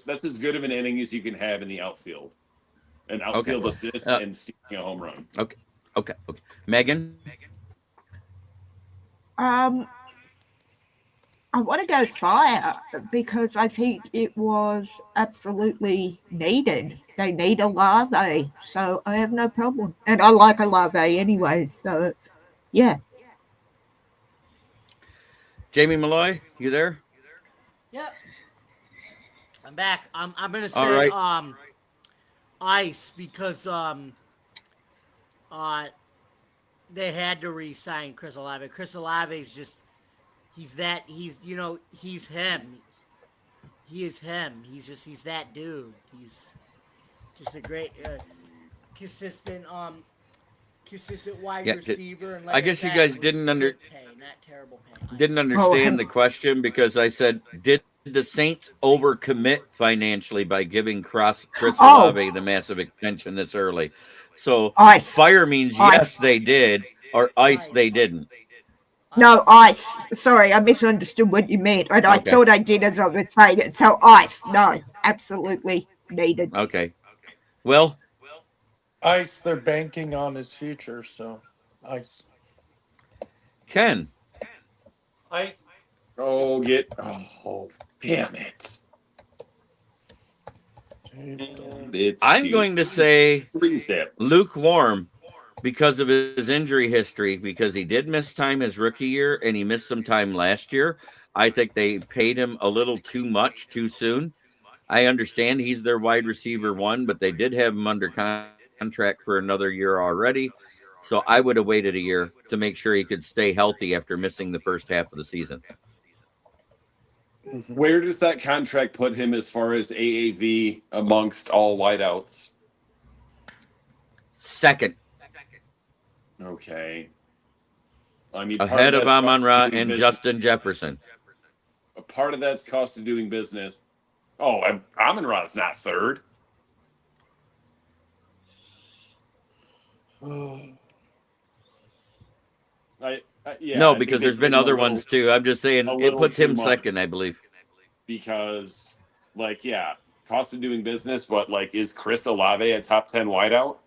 that's as good of an inning as you can have in the outfield. An outfield assist and stealing a home run. Okay. I want to go fire because I think it was absolutely needed. They need Olave, so I have no problem. And I like Olave anyway, so yeah. Jamie Malloy, you there? Yep. I'm back. I'm gonna All say right. Ice because they had to re-sign Chris Olave. Chris Olave is just he's him. He is him. He's that dude. He's just a great consistent wide Yeah, receiver. And like I guess you said, guys it was didn't good pay, not terrible pay. didn't Ice. understand the question because I said, did the Saints overcommit financially by giving Chris Oh, Olave the massive extension this early? So ice. fire means Ice. yes, they did, or ice, they didn't. No, ice. Sorry, I misunderstood what you meant, and I Okay. thought I did as I was saying it. So ice. No, absolutely needed. Okay. Well, Ice, they're banking on his future, so Ice. Ken, I Oh, damn it. I'm going to say Freeze-Zip. lukewarm because of his injury history, because he did miss time his rookie year and he missed some time last year. I think they paid him a little too much too soon. I understand he's their wide receiver one, but they did have him under contract for another year already. So I would have waited a year to make sure he could stay healthy after missing the first half of the season. Where does that contract put him as far as AAV amongst all wideouts? Second, Okay. I mean, ahead of that's cost Amon-Ra doing and business. Justin Jefferson. A part of that's cost of doing business. Oh, Amon-Ra's not third. Yeah, No, I think because they there's been paid him a other little- ones too. I'm just saying a it little puts too him much. second, I believe. Because, cost of doing business, but is Chris Olave a top 10 wideout?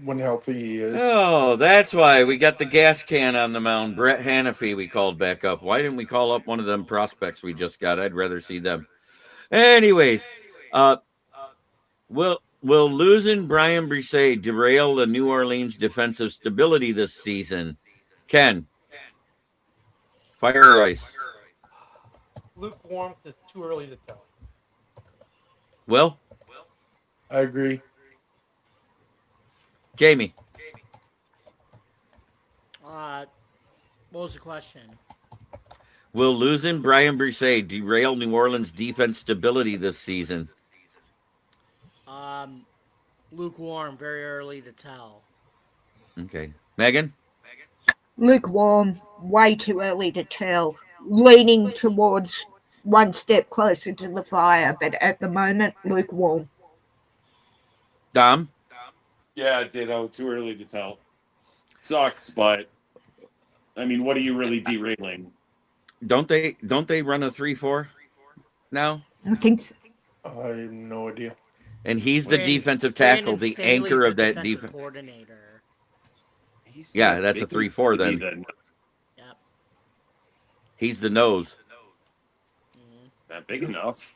When healthy, he is. Oh, that's why we got the gas can on the mound. Brett Hannafy we called back up. Why didn't we call up one of them prospects we just got? I'd rather see them. Anyways, will losing Bryan Bresee derail the New Orleans defensive stability this season? Ken, fire or ice? lukewarm. It's too early to tell. Will, I agree. Jamie, What was the question? will losing Bryan Bresee derail New Orleans defense stability this season? Lukewarm, very early to tell. Okay, Megan. Lukewarm, way too early to tell. Leaning towards one step closer to the fire, but at the moment, lukewarm. Dom. Yeah, ditto. Too early to tell. Sucks, but I mean, what are you really derailing? Don't they run a 3-4 now? I think so. I have no idea. And he's the defensive tackle, the Staley's anchor of the that defensive defense. coordinator. Yeah, that's a 3-4 then. Yep. He's the nose, Not big enough.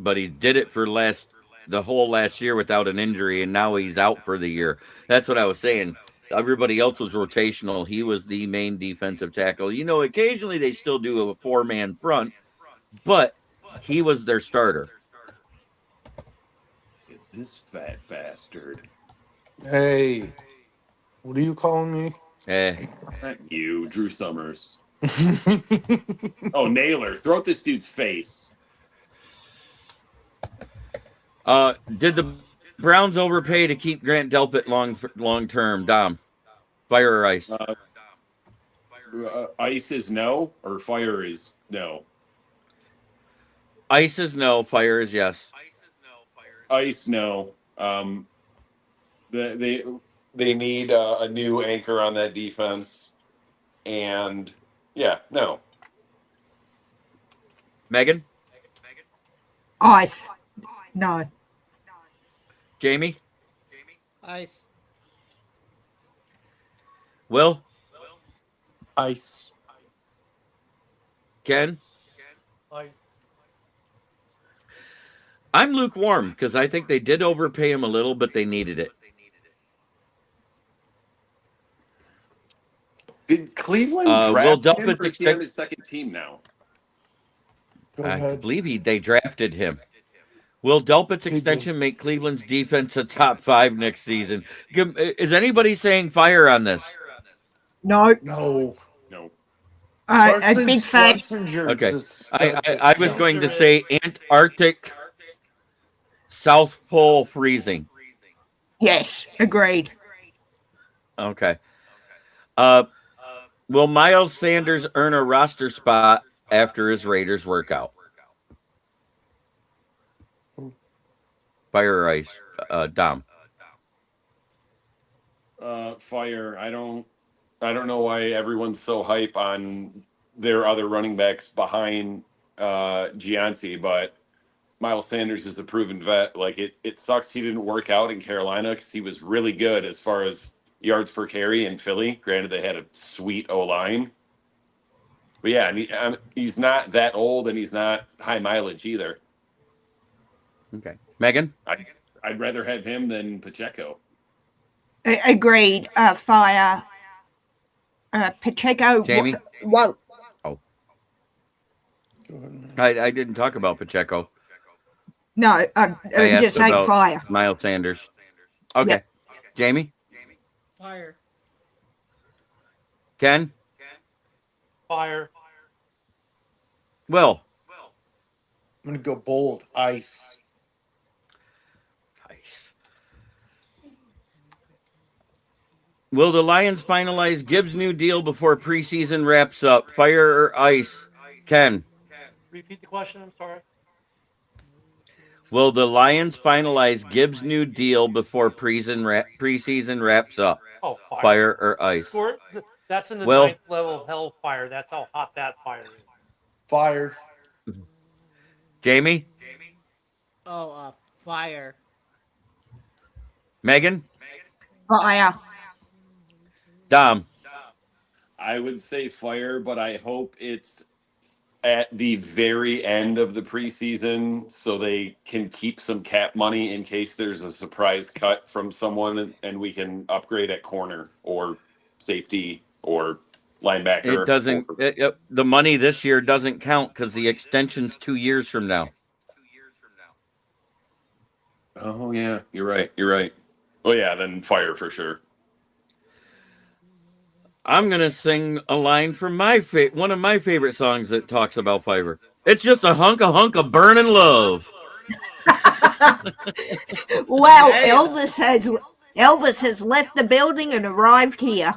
but he did it for the whole last year without an injury, and now he's out for the year. That's what I was saying. Everybody else was rotational. He was the main defensive tackle. Occasionally they still do a 4-man front, but he was their starter. This fat bastard. Hey, what are you calling me? Not you, Drew Summers. Oh, Naylor. Throw at this dude's face. Did the Browns overpay to keep Grant Delpit long term? Dom, fire or ice? Ice is no, or fire is no. Ice is no, fire is yes. Ice no. They need a new anchor on that defense, and no. Megan, Ice. No. Jamie, Ice. Will. Ice. Ken? I I'm lukewarm because I think they did overpay him a little, but they needed it. Did Cleveland Will draft him, Delpit or is he on extend? his second team now? Go I ahead. believe they drafted him. Will Delpit's did. extension make Cleveland's defense a top 5 next season? Is anybody saying fire on this? No, No. No. a big fan. Schwarzenegger Okay. just I was going to say Antarctic South Pole freezing. Yes, agreed. Okay. Will Miles Sanders earn a roster spot after his Raiders workout? Fire or ice? Dom. Fire. I don't know why everyone's so hype on their other running backs behind Gianti, but Miles Sanders is a proven vet. Like it sucks he didn't work out in Carolina because he was really good as far as yards per carry in Philly. Granted, they had a sweet O-line. But yeah, and he's not that old, and he's not high mileage either. Okay. Megan? I'd rather have him than Pacheco. Agreed. Fire. Pacheco. Jamie? Well, Oh. I didn't talk about Pacheco. no, I'm I asked just saying about fire. Miles Sanders. Okay. Yep. Jamie? Fire. Ken? fire. Will? I'm gonna go bold. Ice. Nice. Will the Lions finalize Gibbs' new deal before preseason wraps up? Fire or ice? Ken? Repeat the question. I'm sorry. Will the Lions finalize Gibbs' new deal before preseason wraps up? Oh, fire. Fire or ice? That's in the Will? 9th level of hellfire. That's how hot that fire is. Fire. Jamie? Oh, fire. Megan? Fire. Dom? I would say fire, but I hope it's at the very end of the preseason so they can keep some cap money in case there's a surprise cut from someone and we can upgrade at corner or safety or linebacker. It doesn't. The money this year doesn't count because the extension's 2 years from now. Oh yeah, you're right. You're right. Oh yeah, then fire for sure. I'm gonna sing a line from one of my favorite songs that talks about fiber. It's just a hunk of burning love. Wow, Elvis has left the building and arrived here.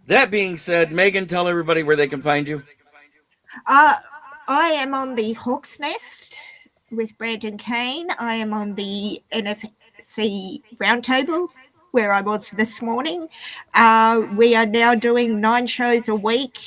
That being said, Megan, tell everybody where they can find you. I am on the Hawk's Nest with Brandon Kane. I am on the NFC Roundtable, where I was this morning. We are now doing 9 shows a week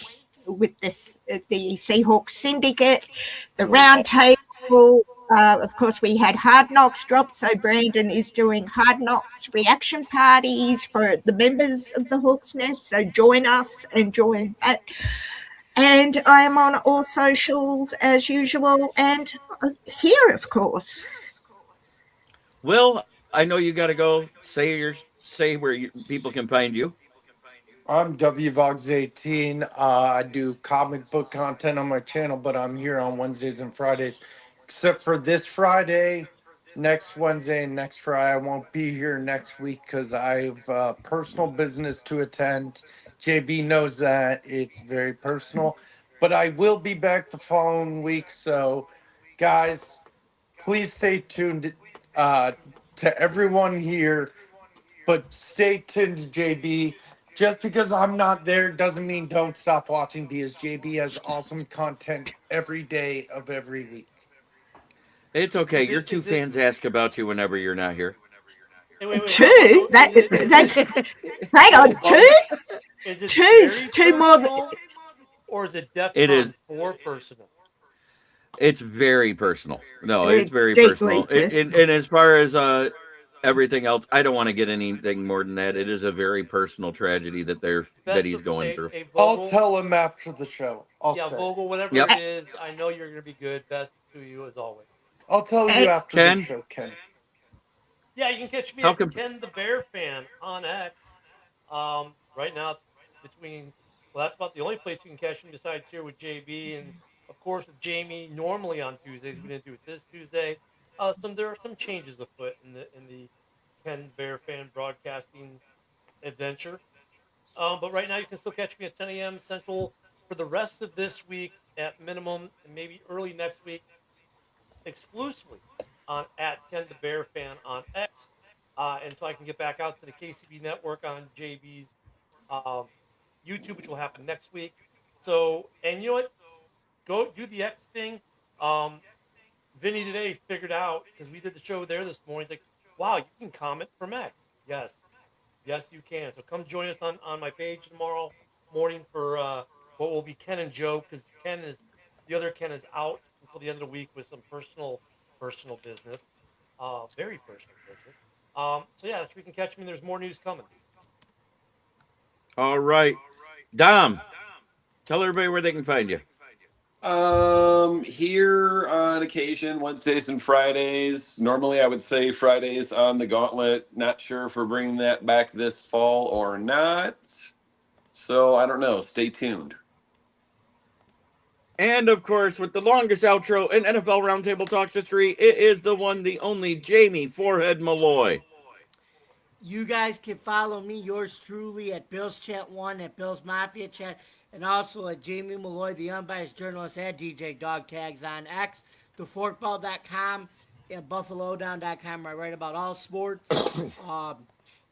with the Seahawks Syndicate, the Roundtable. Of course, we had Hard Knocks drop, so Brandon is doing Hard Knocks reaction parties for the members of the Hawk's Nest. So join us and join that. And I am on all socials as usual, and here, of course. Will, I know you got to go. Say where people can find you. I'm WVogs18. I do comic book content on my channel, but I'm here on Wednesdays and Fridays. Except for this Friday, next Wednesday, and next Friday. I won't be here next week because I have personal business to attend. JB knows that. It's very personal. But I will be back the following week. So, guys, please stay tuned to everyone here. But stay tuned to JB. Just because I'm not there doesn't mean don't stop watching, because JB has awesome content every day of every week. It's okay. Your two fans ask about you whenever you're not here. Hey, wait. Two? That's hang on, two? Two's two more than. Or is it DEFCON It is 4 personal? It's very personal. No, It's it's very deeply personal. And as far as everything else, I don't want to get anything more than that. It is a very personal tragedy that he's going through. I'll tell him after the show. I'll say. Vogel, whatever Yep. it is, I know you're going to be good. Best to you as always. I'll tell you after Ken? the show, Ken. Yeah, you can catch me How at come- Ken the Bear Fan on X. Right now it's between. Well, that's about the only place you can catch me besides here with JB and of course with Jamie. Normally on Tuesdays, we didn't do it this Tuesday. There are some changes afoot in the Ken Bear Fan broadcasting adventure. But right now you can still catch me at 10 a.m. Central for the rest of this week at minimum, and maybe early next week, exclusively on at Ken the Bear Fan on X, until I can get back out to the KCB network on JB's YouTube, which will happen next week. So, and you know what? Go do the X thing. Vinny today figured out, because we did the show there this morning. He's like, wow, you can comment from X. Yes, you can. So come join us on my page tomorrow morning for what will be Ken and Joe, because the other Ken is out until the end of the week with some personal business, very personal business. So yeah, that's where you can catch me. There's more news coming. All right. Dom, tell everybody where they can find you. Here on occasion, Wednesdays and Fridays. Normally, I would say Fridays on the Gauntlet. Not sure if we're bringing that back this fall or not. So I don't know. Stay tuned. And of course, with the longest outro in NFL Roundtable Talks history, it is the one, the only Jamie Forehead Malloy. You guys can follow me, yours truly, at Bill's Chat 1, at Bill's Mafia Chat, and also at Jamie Malloy, the unbiased journalist, at DJ Dog Tags on X, theforkball.com, and buffalodown.com, where I write about all sports.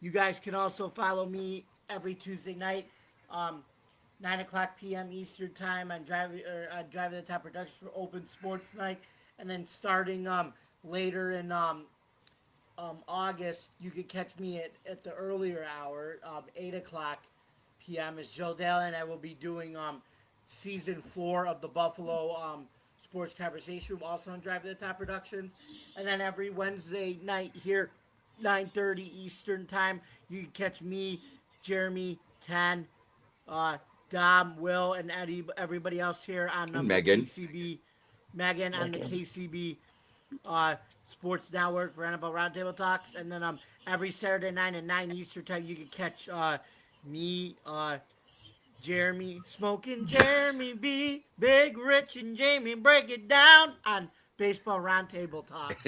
You guys can also follow me every Tuesday night, 9 o'clock p.m. Eastern Time on Driving the Top Productions for Open Sports Night, and then starting later in August, you can catch me at the earlier hour, 8 o'clock p.m. is Joe Dale, and I will be doing season 4 of the Buffalo Sports Conversation Room, also on Drive to the Top Productions. And then every Wednesday night here, 9:30 Eastern Time, you can catch me, Jeremy, Ken, Dom, Will, and Eddie, everybody else here on Megan. the KCB. Megan on the KCB Sports Network for NFL Roundtable Talks. And then every Saturday night at 9 Eastern Time, you can catch me, Jeremy, Smoking Jeremy B, Big Rich, and Jamie Break It Down on Baseball Roundtable Talks.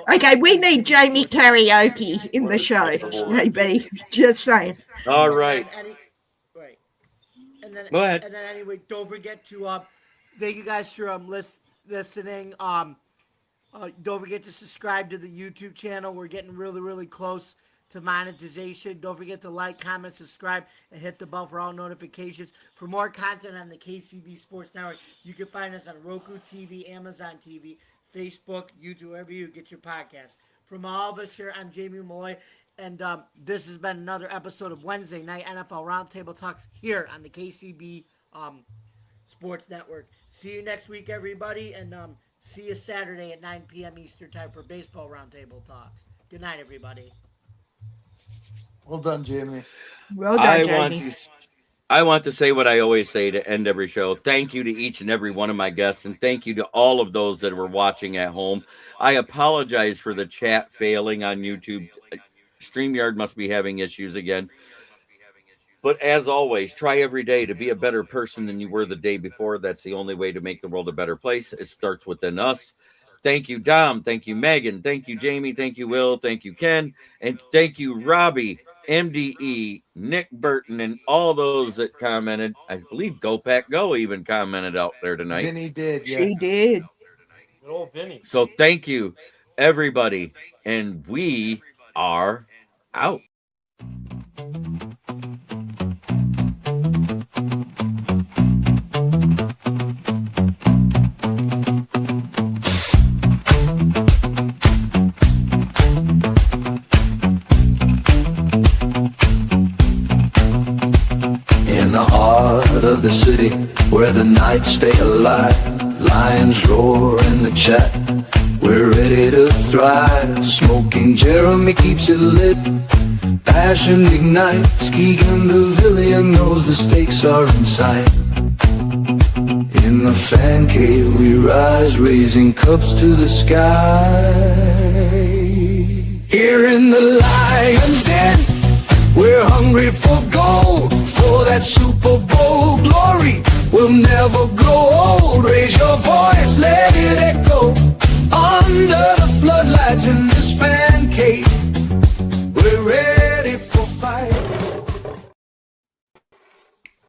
Okay, we need Jamie karaoke in the show, maybe. Just saying. All right. Right. And then, Go ahead. And then anyway, don't forget to thank you guys for listening. Don't forget to subscribe to the YouTube channel. We're getting really, really close to monetization. Don't forget to like, comment, subscribe, and hit the bell for all notifications. For more content on the KCB Sports Network, you can find us on Roku TV, Amazon TV, Facebook, YouTube, wherever you get your podcasts. From all of us here, I'm Jamie Malloy, and this has been another episode of Wednesday Night NFL Roundtable Talks here on the KCB Sports Network. See you next week, everybody, and see you Saturday at 9 p.m. Eastern Time for Baseball Roundtable Talks. Good night, everybody. Well done, Jamie. Well done, Jamie. I want to say what I always say to end every show. Thank you to each and every one of my guests, and thank you to all of those that were watching at home. I apologize for the chat failing on YouTube. StreamYard must be having issues again. But as always, try every day to be a better person than you were the day before. That's the only way to make the world a better place. It starts within us. Thank you, Dom. Thank you, Megan. Thank you, Jamie. Thank you, Will. Thank you, Ken. And thank you, Robbie, MDE, Nick Burton, and all those that commented. I believe Go Pack Go even commented out there tonight. Vinny did, yes. He did. Good old Vinny. So thank you, everybody. And we are out. Of the city where the nights stay alive, lions roar in the chat. We're we're ready to thrive. Smoking Jeremy keeps it lit, passion ignites. Keegan the villain knows the stakes are in sight. In the fan cave we rise, raising cups to the sky. Here in the lion's den, we're hungry for gold, for that Super Bowl glory. We'll never grow old. Raise your voice, let it echo under the floodlights in this